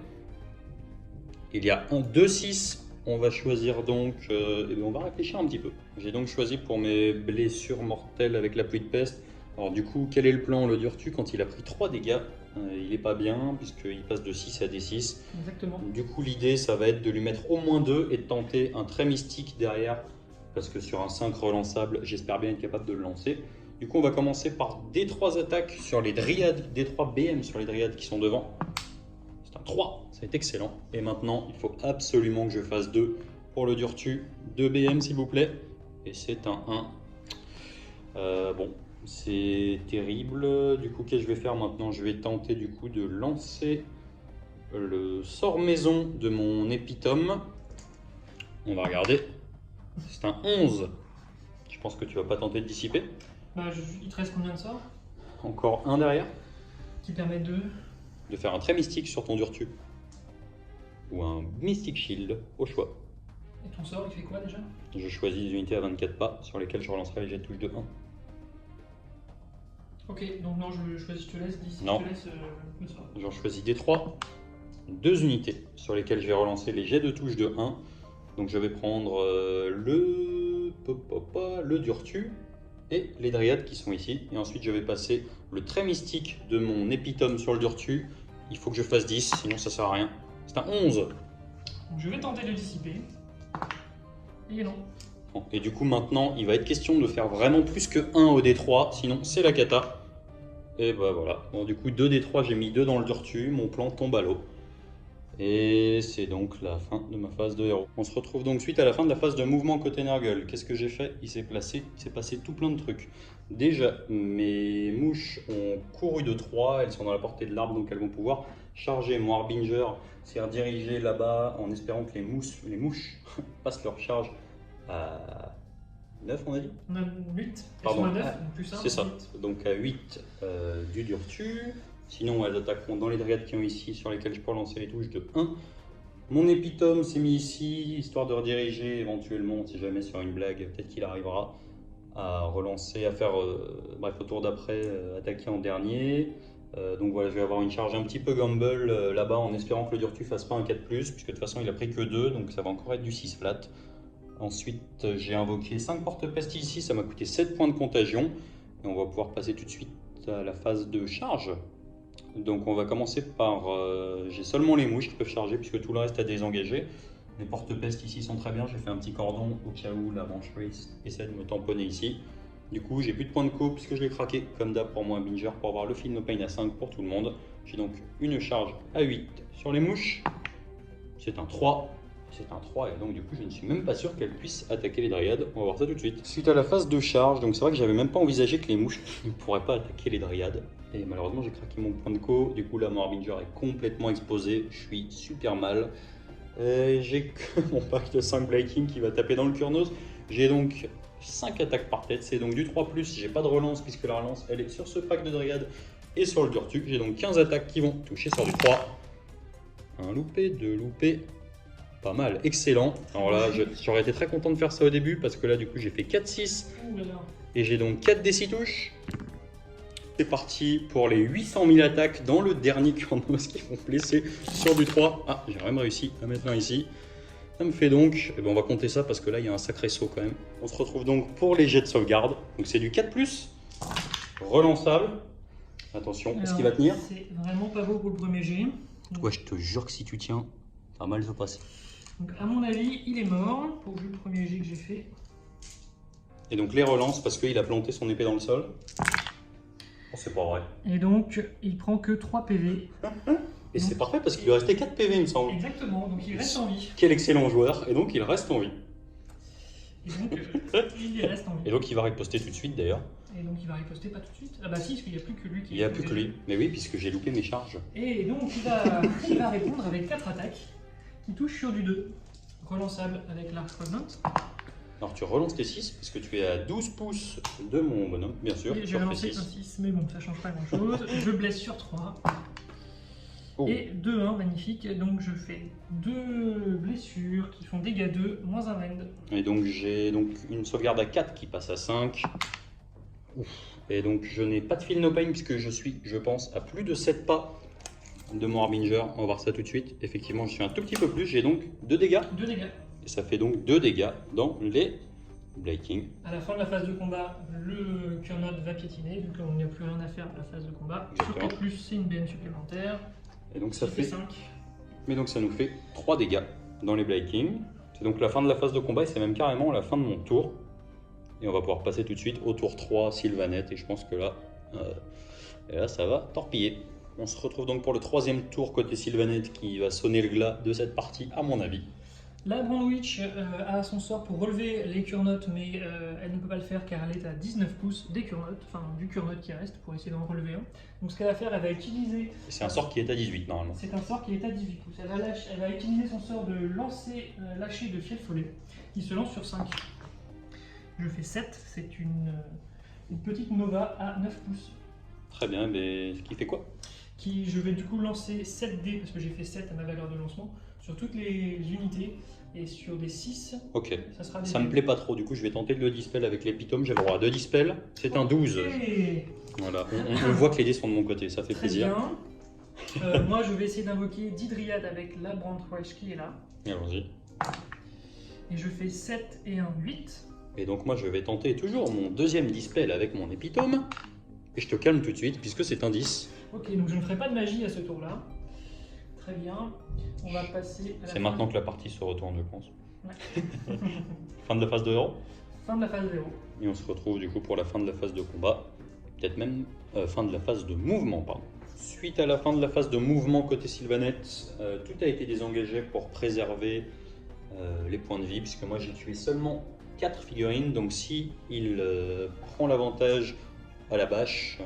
Il y a 1, 2, 6. On va choisir donc, on va réfléchir un petit peu. J'ai donc choisi pour mes blessures mortelles avec la pluie de peste. Alors du coup, quel est le plan? Le Durtu, quand il a pris 3 dégâts, il est pas bien puisqu'il passe de 6 à D6. Exactement. Du coup, l'idée, ça va être de lui mettre au moins 2 et de tenter un très mystique derrière. Parce que sur un 5 relançable, j'espère bien être capable de le lancer. Du coup, on va commencer par D3 attaques sur les Dryades, D3 BM sur les Dryades qui sont devant. C'est un 3, c'est excellent. Et maintenant, il faut absolument que je fasse 2 pour le Durtu. 2 BM s'il vous plaît. Et c'est un 1. Bon, c'est terrible. Du coup, qu'est-ce que je vais faire maintenant? Je vais tenter du coup de lancer le sort maison de mon épitome. On va regarder. C'est un 11. Je pense que tu vas pas tenter de dissiper. Il te reste combien de sorts? Encore un derrière. Qui permet de faire un très mystique sur ton Durtu. Ou un Mystic Shield, au choix. Et ton sort, il fait quoi déjà? Je choisis des unités à 24 pas sur lesquelles je relancerai les jets de touche de 1. Ok, donc non, je choisis, je te laisse, Non. Je te laisse le sort. J'en choisis des 3. 2 unités sur lesquelles je vais relancer les jets de touche de 1. Donc je vais prendre le Durtu. et les dryades qui sont ici. Et ensuite, je vais passer le trait mystique de mon épitome sur le Durtu. Il faut que je fasse 10, sinon ça sert à rien. C'est un 11. Donc, je vais tenter de dissiper. Et non. Bon, et du coup, maintenant, il va être question de faire vraiment plus que 1 au D3, sinon c'est la cata. Et bah voilà. Bon, du coup, 2 D3, j'ai mis 2 dans le Durtu, mon plan tombe à l'eau. Et c'est donc la fin de ma phase de héros. On se retrouve donc suite à la fin de la phase de mouvement côté Nurgle. Qu'est-ce que j'ai fait? Il s'est passé tout plein de trucs. Déjà, mes mouches ont couru de 3, elles sont dans la portée de l'arbre, donc elles vont pouvoir charger. Mon Harbinger s'est redirigé là-bas en espérant que les mouches passent leur charge à 9, on a dit? On a 8. Pardon. Elles sont à 9, donc plus simple. C'est ça, donc à 8 du Durtu. Sinon, elles attaqueront dans les dryades qui ont ici, sur lesquelles je peux lancer les touches de 1. Mon épitome s'est mis ici, histoire de rediriger éventuellement, si jamais sur une blague, peut-être qu'il arrivera à relancer, à faire, bref, au tour d'après, attaquer en dernier. Donc voilà, je vais avoir une charge un petit peu gamble là-bas, en espérant que le Durtu fasse pas un 4+, puisque de toute façon, il a pris que 2, donc ça va encore être du 6 flat. Ensuite, j'ai invoqué 5 porte-pestes ici, ça m'a coûté 7 points de contagion. Et on va pouvoir passer tout de suite à la phase de charge. Donc on va commencer par, j'ai seulement les mouches qui peuvent charger puisque tout le reste a désengagé. Les porte-pestes ici sont très bien, j'ai fait un petit cordon au cas où la brancherie essaie de me tamponner ici. Du coup j'ai plus de points de co puisque je l'ai craqué comme d'hab pour moi Binger pour avoir le Feel No Pain à 5 pour tout le monde. J'ai donc une charge à 8 sur les mouches, c'est un 3. C'est un 3 et donc du coup je ne suis même pas sûr qu'elle puisse attaquer les dryades, on va voir ça tout de suite. Suite à la phase de charge, donc c'est vrai que j'avais même pas envisagé que les mouches ne pourraient pas attaquer les dryades. Et malheureusement j'ai craqué mon point de co, du coup là mon Harbinger est complètement exposé, je suis super mal. J'ai que mon pack de 5 Blaking qui va taper dans le Kurnos. J'ai donc 5 attaques par tête, c'est donc du 3+, j'ai pas de relance puisque la relance elle est sur ce pack de dryades et sur le Durtu. J'ai donc 15 attaques qui vont toucher sur du 3. Un loupé, 2 loupés. Pas mal, excellent. Alors là, j'aurais été très content de faire ça au début parce que là, du coup, j'ai fait 4-6 et j'ai donc 4 des 6 touches. C'est parti pour les 800 000 attaques dans le dernier Kurnos qui vont blesser sur du 3. Ah, j'ai même réussi à mettre un ici. Ça me fait donc, eh ben on va compter ça parce que là, il y a un sacré saut quand même. On se retrouve donc pour les jets de sauvegarde. Donc c'est du 4+, relançable. Attention, est-ce qu'il va tenir? C'est vraiment pas beau pour le premier jet. Ouais, je te jure que si tu tiens, ça va mal se passer. Donc à mon avis, il est mort, pour le premier jet que j'ai fait. Et donc les relances parce qu'il a planté son épée dans le sol. Oh, c'est pas vrai. Et donc, il prend que 3 PV. Et c'est parfait parce qu'il lui restait 4 PV, il me semble. Exactement, donc il reste en vie. Quel excellent joueur, et donc il reste en vie. Et donc, il reste en vie. Et donc il va riposter tout de suite d'ailleurs. Et donc il va riposter pas tout de suite. Ah bah si, parce qu'il n'y a plus que lui qui... Il n'y a plus que lui. Mais oui, puisque j'ai loupé mes charges. Et donc il va répondre avec 4 attaques qui touchent sur du 2. Relançable avec l'Arc Revenant. Alors tu relances tes 6 parce que tu es à 12 pouces de mon bonhomme, bien sûr. J'ai relancé un 6, mais bon, ça change pas grand chose. Je blesse sur 3. Oh. Et 2-1, magnifique. Donc je fais 2 blessures qui font dégâts 2, moins un rend. Et donc j'ai donc une sauvegarde à 4 qui passe à 5. Ouf. Et donc je n'ai pas de Feel No Pain puisque je suis, je pense, à plus de 7 pas de mon Harbinger. On va voir ça tout de suite. Effectivement, je suis un tout petit peu plus. J'ai donc 2 dégâts. 2 dégâts. Et ça fait donc 2 dégâts dans les Blaking. À la fin de la phase de combat, le Kurnot va piétiner, vu qu'on n'y a plus rien à faire à la phase de combat. Exactement. Sur plus, c'est une BN supplémentaire. Et donc ça Qui fait 5. Mais donc ça nous fait 3 dégâts dans les Blaking. C'est donc la fin de la phase de combat et c'est même carrément la fin de mon tour. Et on va pouvoir passer tout de suite au tour 3 Sylvanette et je pense que là, ça va torpiller. On se retrouve donc pour le 3e tour côté Sylvanette qui va sonner le glas de cette partie à mon avis. La Brandwitch a son sort pour relever les Kurnots, mais elle ne peut pas le faire car elle est à 19 pouces des Kurnots, enfin du Kurnot qui reste pour essayer d'en relever un. Donc ce qu'elle va faire, elle va utiliser... C'est un sort qui est à 18 normalement. C'est un sort qui est à 18 pouces. Elle va utiliser son sort de lâcher de fiel follet, qui se lance sur 5. Je fais 7, c'est une petite Nova à 9 pouces. Très bien, mais ce qui fait quoi? Je vais du coup lancer 7 dés, parce que j'ai fait 7 à ma valeur de lancement, sur toutes les unités, et sur des 6, ok. ça sera des Ça me plaît pas trop, du coup je vais tenter de le dispel avec l'épitome, j'ai le droit à 2 dispels, c'est un 12. Okay. Voilà, on voit que les dés sont de mon côté, ça fait Très plaisir. bien. Moi je vais essayer d'invoquer 10 dryades avec la Brandwitch qui est là. Allons-y. Et je fais 7 et un 8. Et donc moi je vais tenter toujours mon deuxième dispel avec mon épitome. Et je te calme tout de suite puisque c'est un 10. Ok, donc je ne ferai pas de magie à ce tour-là. Très bien. On va passer à la C'est maintenant que la partie se retourne, je pense. Ouais. Fin de la phase de héros. Fin de la phase 0. Et on se retrouve du coup pour la fin de la phase de combat. Peut-être même fin de la phase de mouvement, pardon. Suite à la fin de la phase de mouvement côté Sylvanette, tout a été désengagé pour préserver les points de vie, puisque moi j'ai tué seulement 4 figurines. Donc si il prend l'avantage à la bâche,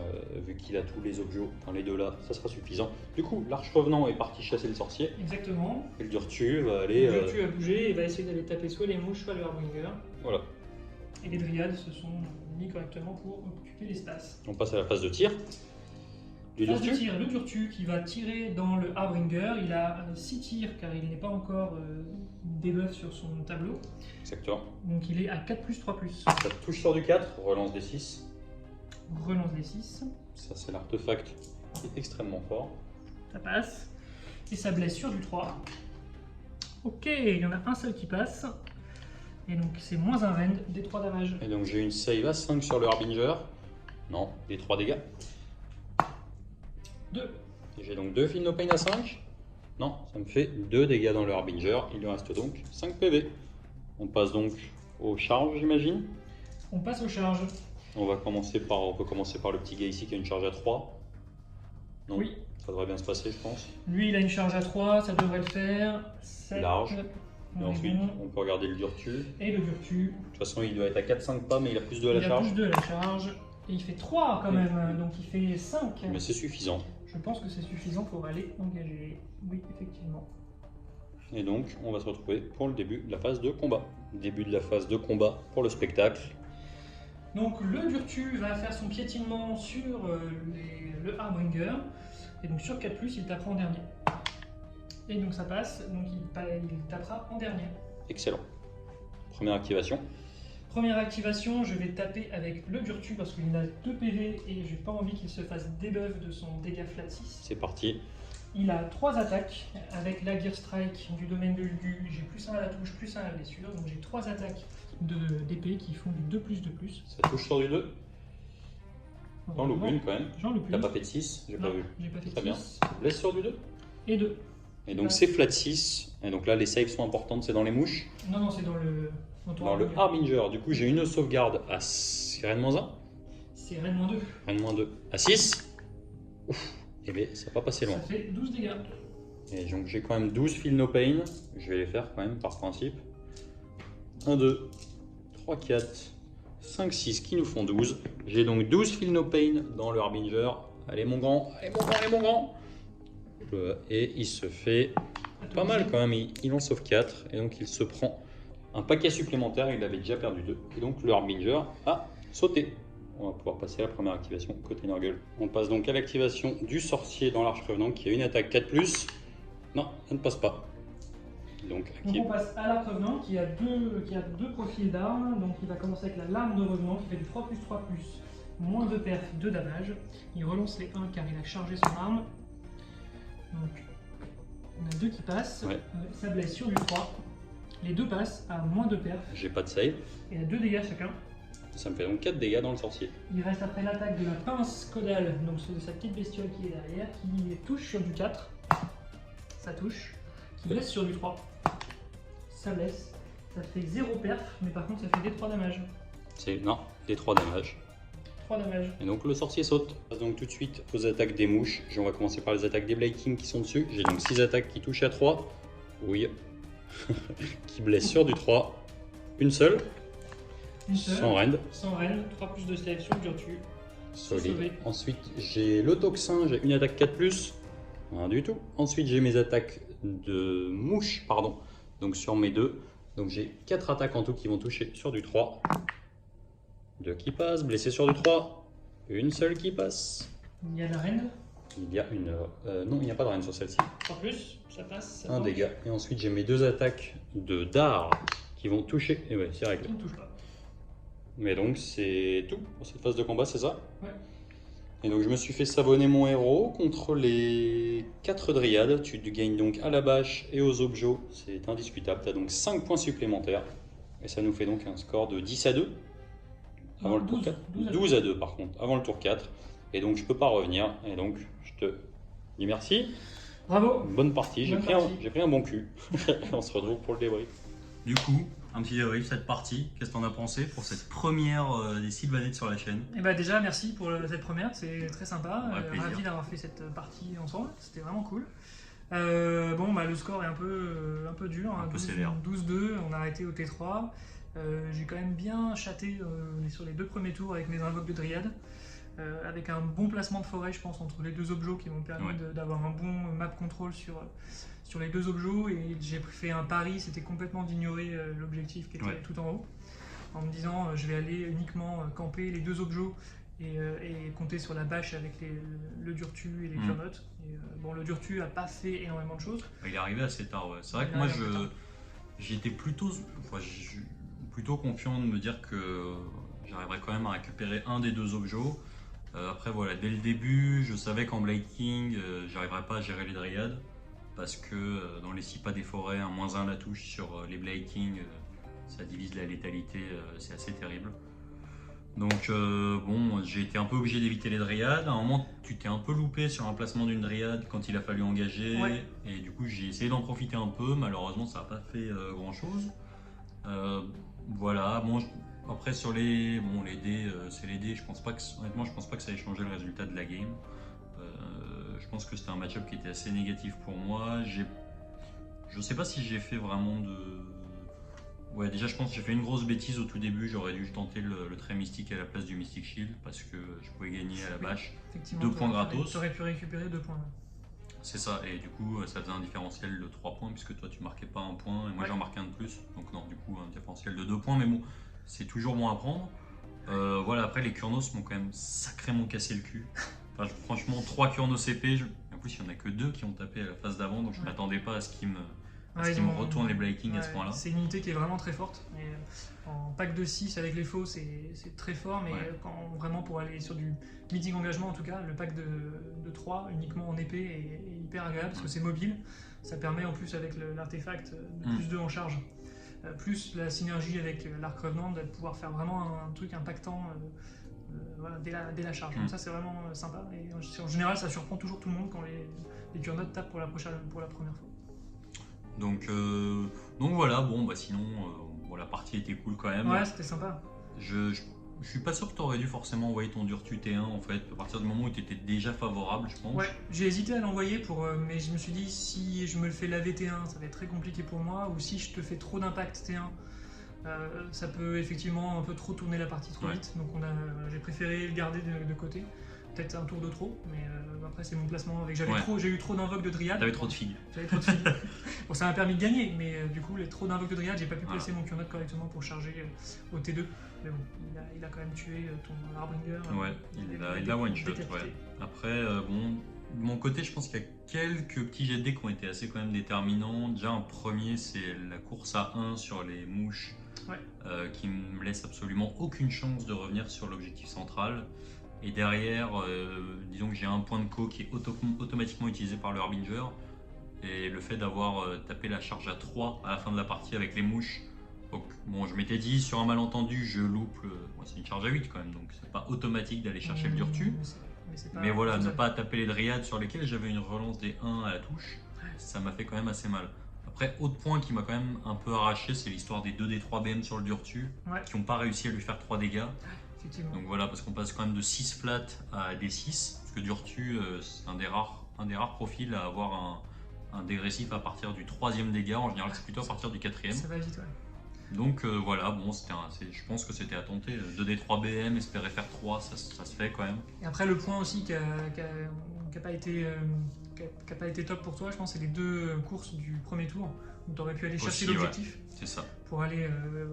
vu qu'il a tous les objets, enfin les deux là, ça sera suffisant. Du coup, l'arche revenant est parti chasser le sorcier. Exactement. Et le Durtu va aller... Le Durtu a bougé et va essayer d'aller taper soit les mouches, soit le Harbinger. Voilà. Et les dryades se sont mis correctement pour occuper l'espace. On passe à la phase de tir. Du Phase de Durtu. tir, le Durtu qui va tirer dans le Harbinger. Il a 6 tirs car il n'est pas encore debuff sur son tableau. Exactement. Donc il est à 4+, 3+. Ça touche sur du 4, relance des 6. Relance les 6. Ça c'est l'artefact qui est extrêmement fort. Ça passe. Et ça blesse sur du 3. Ok, il y en a un seul qui passe. Et donc c'est moins un rend des 3 damages. Et donc j'ai une save à 5 sur le Harbinger. Non, des 3 dégâts. 2. Et j'ai donc 2 Feel No Pain à 5. Non, ça me fait 2 dégâts dans le Harbinger. Il lui reste donc 5 PV. On passe donc aux charges, j'imagine. On passe aux charges. On peut commencer par le petit gars ici qui a une charge à 3. Non, Oui. ça devrait bien se passer, je pense. Lui, il a une charge à 3, ça devrait le faire. 7. Large. On Et est ensuite, bon. on peut regarder le Durtu. Et le Durtu. De toute façon, il doit être à 4-5 pas, mais il a plus 2 à la Il a charge. plus 2 à la charge. Et il fait 3 quand même, donc il fait 5. Mais c'est suffisant. Je pense que c'est suffisant pour aller engager. Oui, effectivement. Et donc, on va se retrouver pour le début de la phase de combat. Début de la phase de combat pour le spectacle. Donc le Durtu va faire son piétinement sur le Harbinger. Et donc sur 4+, il tapera en dernier. Et donc ça passe, donc il tapera en dernier. Excellent. Première activation. Première activation, je vais taper avec le Durtu parce qu'il a 2 PV et j'ai pas envie qu'il se fasse debuff de son dégât flat 6. C'est parti. Il a 3 attaques avec la Gear Strike du domaine de Lulu. J'ai +1 à la touche, +1 à la blessure. Donc j'ai 3 attaques d'épée qui font du 2+, 2+. Ça touche sur du 2. J'en loupe une quand même. J'en loupe T'as une. pas fait de 6, j'ai pas Non, vu. j'ai pas fait Très de bien. 6. Blesse sur du 2. Et 2. Et donc Ouais. c'est flat 6. Et donc là, les saves sont importantes, c'est dans les mouches. Non, non, c'est dans le... Dans le Harbinger, du coup, j'ai une sauvegarde à Rennes-1. C'est Rennes-2. Rennes-2 à 6. Ouf. Eh bien, ça va pas passer loin. Ça fait 12 dégâts. Et donc j'ai quand même 12 Feel No Pain. Je vais les faire quand même par principe. 1, 2, 3, 4, 5, 6 qui nous font 12. J'ai donc 12 Feel No Pain dans le Harbinger. Allez mon grand, allez mon grand, allez mon grand. Et il se fait pas mal quand même. Il en sauve 4. Et donc il se prend un paquet supplémentaire. Il avait déjà perdu 2. Et donc le Harbinger a sauté. On va pouvoir passer à la première activation côté Nurgle. On passe donc à l'activation du sorcier dans l'arche revenante qui a une attaque 4+. Non, ça ne passe pas. Donc, Donc on passe à l'arc revenant qui a deux profils d'armes. Donc il va commencer avec la lame de revenant qui fait du 3+, 3+, moins 2 perf, 2 damage. Il relance les 1 car il a chargé son arme. Donc on a 2 qui passent. Ouais. Ça blesse sur du 3. Les 2 passent à moins 2 perf j'ai pas de save. et à 2 dégâts chacun. Ça me fait donc 4 dégâts dans le sorcier. Il reste après l'attaque de la pince caudale, donc c'est de sa petite bestiole qui est derrière, qui touche sur du 4. Ça touche. Qui blesse sur du 3. Ça blesse. Ça fait 0 perf, mais par contre ça fait des 3 dommages. Non, des 3 dommages. 3 dommages. Et donc le sorcier saute. On passe donc tout de suite aux attaques des mouches. On va commencer par les attaques des Blade King qui sont dessus. J'ai donc 6 attaques qui touchent à 3. Oui. Qui blessent sur du 3. Une seule. Une seule. Sans rend. Sans reine. 3 plus de save sur le Durtu. Solide. Sauvé. Ensuite, j'ai le toxin, j'ai une attaque 4+. Rien du tout. Ensuite, j'ai mes attaques de mouche, pardon. Donc sur mes 2. Donc j'ai 4 attaques en tout qui vont toucher sur du 3. 2 qui passent, blessé sur du 3. Une seule qui passe. Il y a la reine. Il y a une... non, il n'y a pas de reine sur celle-ci. 3 plus. Ça passe. Ça Un marche. dégât. Et ensuite, j'ai mes 2 attaques de dard qui vont toucher. Et ouais, c'est réglé. Qui ne touche pas. Mais donc, c'est tout pour cette phase de combat, c'est ça? Ouais. Et donc, je me suis fait savonner mon héros contre les 4 dryades. Tu gagnes donc à la bâche et aux objets. C'est indiscutable. Tu as donc 5 points supplémentaires. Et ça nous fait donc un score de 10 à 2 avant le tour 4. 12 à 2 par contre, avant le tour 4. Et donc je peux pas revenir. Et donc je te dis merci. Bravo. Bonne partie, j'ai pris un bon cul. On se retrouve pour le débrief. Du coup, un petit débrief cette partie. Qu'est-ce que t'en as pensé pour cette première des Sylvanettes sur la chaîne? Et bah déjà merci pour cette première, c'est très sympa. Ravi d'avoir fait cette partie ensemble, c'était vraiment cool. Le score est un peu dur, un peu sévère. 12-2, on a arrêté au T3. J'ai quand même bien chaté sur les 2 premiers tours avec mes invoques de Dryade. Avec un bon placement de forêt, je pense, entre les 2 objets qui m'ont permis d'avoir un bon map control sur les 2 objets. Et j'ai fait un pari, c'était complètement d'ignorer l'objectif qui était tout en haut, en me disant je vais aller uniquement camper les 2 objets et compter sur la bâche avec le Durtu et les Kurnoth. Le Durtu a pas fait énormément de choses. Il est arrivé assez tard, ouais. C'est vrai que moi j'étais plutôt confiant de me dire que j'arriverais quand même à récupérer un des 2 objets. Après voilà, dès le début, je savais qu'en Blade King, j'arriverais pas à gérer les Dryades parce que dans les 6 pas des forêts, un -1 à la touche sur les Blade King, ça divise la létalité, c'est assez terrible. Donc j'ai été un peu obligé d'éviter les Dryades. À un moment, tu t'es un peu loupé sur un placement d'une Dryade quand il a fallu engager. Et du coup, j'ai essayé d'en profiter un peu. Malheureusement, ça n'a pas fait grand-chose. Voilà, après sur les dés, c'est les dés, honnêtement je pense pas que ça ait changé le résultat de la game. Je pense que c'était un match-up qui était assez négatif pour moi. Je sais pas si j'ai fait vraiment de... Ouais, déjà je pense que j'ai fait une grosse bêtise au tout début, j'aurais dû tenter le trait mystique à la place du Mystic Shield parce que je pouvais gagner à la bâche 2 points gratos. Tu aurais pu récupérer 2 points. C'est ça, et du coup ça faisait un différentiel de 3 points puisque toi tu marquais pas un point et moi j'en marquais un de plus. Donc non, du coup un différentiel de 2 points, mais bon, c'est toujours bon à prendre. Voilà, après les Kurnoth m'ont quand même sacrément cassé le cul. Enfin, franchement, 3 Kurnoth CP, en plus il n'y en a que 2 qui ont tapé à la phase d'avant, donc je ne m'attendais pas à ce qu'ils me retournent les Blade King à ce point-là. C'est une unité qui est vraiment très forte. Et en pack de 6 avec les faux, c'est très fort, mais vraiment pour aller sur du meeting engagement, en tout cas, le pack de 3 uniquement en épée est hyper agréable parce que c'est mobile. Ça permet en plus avec l'artefact de plus 2 en charge. Plus la synergie avec l'Arc Revenant de pouvoir faire vraiment un truc impactant dès la charge. Donc ça c'est vraiment sympa et en général ça surprend toujours tout le monde quand les Kurnoth tapent pour la première fois. Donc voilà, sinon la partie était cool quand même. Ouais, c'était sympa. Je suis pas sûr que tu aurais dû forcément envoyer ton Durtu T1 en fait, à partir du moment où tu étais déjà favorable, je pense. Ouais, j'ai hésité à l'envoyer mais je me suis dit si je me le fais laver T1, ça va être très compliqué pour moi, ou si je te fais trop d'impact T1, ça peut effectivement un peu trop tourner la partie trop vite. Donc j'ai préféré le garder de côté. Peut-être un tour de trop, mais après c'est mon placement. J'ai eu trop d'invoques de Dryade. T'avais trop de filles. J'avais trop de filles. Bon, ça m'a permis de gagner, mais du coup, trop d'invoques de Dryade, j'ai pas pu placer mon Kurnoth correctement pour charger au T2. Mais bon, il a quand même tué ton Harbinger. Ouais, il a one shot. Ouais. Après, de mon côté, je pense qu'il y a quelques petits jets de dés qui ont été assez quand même déterminants. Déjà, un premier, c'est la course à 1 sur les mouches, qui me laisse absolument aucune chance de revenir sur l'objectif central. Et derrière, disons que j'ai un point de co qui est automatiquement utilisé par le Harbinger. Et le fait d'avoir tapé la charge à 3 à la fin de la partie avec les mouches. Donc je m'étais dit, sur un malentendu, je loupe c'est une charge à 8 quand même, donc c'est pas automatique d'aller chercher le Durtu. Mais voilà, ne pas taper les Dryades sur lesquelles j'avais une relance des 1 à la touche, ça m'a fait quand même assez mal. Après, autre point qui m'a quand même un peu arraché, c'est l'histoire des 2 des 3 BM sur le Durtu, qui n'ont pas réussi à lui faire 3 dégâts. Donc voilà, parce qu'on passe quand même de 6 flats à des 6, parce que Durtu, c'est un des rares profils à avoir un dégressif à partir du 3e dégât. En général, c'est plutôt à partir du 4e. Ça va vite, Donc voilà, je pense que c'était à tenter. 2d3 BM, espérer faire 3, ça se fait quand même. Et après, le point aussi qui n'a pas été top pour toi, je pense, c'est les 2 courses du premier tour, où tu aurais pu aller chercher l'objectif. C'est ça. Pour aller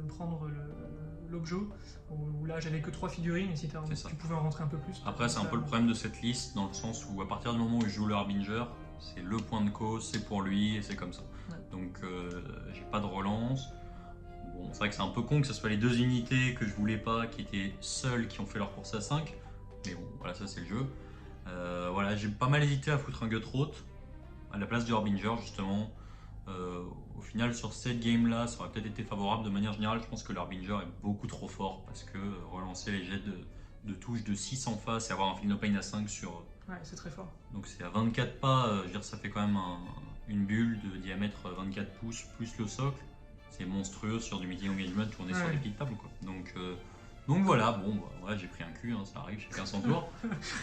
prendre l'objet, où là j'avais que 3 figurines et si tu pouvais en rentrer un peu plus. Après, c'est un peu le problème de cette liste, dans le sens où à partir du moment où je joue le Harbinger, c'est le point de cause, c'est pour lui et c'est comme ça. Donc j'ai pas de relance. Bon, c'est vrai que c'est un peu con que ce soit les 2 unités que je voulais pas, qui étaient seules, qui ont fait leur course à 5. Mais bon, voilà, ça c'est le jeu. Voilà, j'ai pas mal hésité à foutre un Gutroth à la place du Harbinger justement. Au final, sur cette game-là, ça aurait peut-être été favorable. De manière générale, je pense que l'Harbinger est beaucoup trop fort parce que relancer les jets de touche de 6 en face et avoir un Feel No Pain à 5 sur. Ouais, c'est très fort. Donc c'est à 24 pas, je veux dire, ça fait quand même une bulle de diamètre 24 pouces plus le socle. C'est monstrueux sur du Meeting Engagement où on est sur des petites tables, quoi. Donc voilà, bon, bah, ouais, j'ai pris un cul, hein, ça arrive, chacun son tour.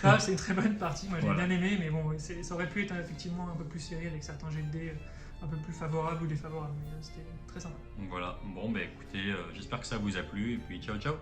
Ah, c'est une très bonne partie, moi j'ai Voilà. bien aimé, mais bon, ça aurait pu être effectivement un peu plus serré avec certains jets de dés un peu plus favorables ou défavorables, mais c'était très sympa. Donc voilà, bon, bah écoutez, j'espère que ça vous a plu et puis ciao ciao.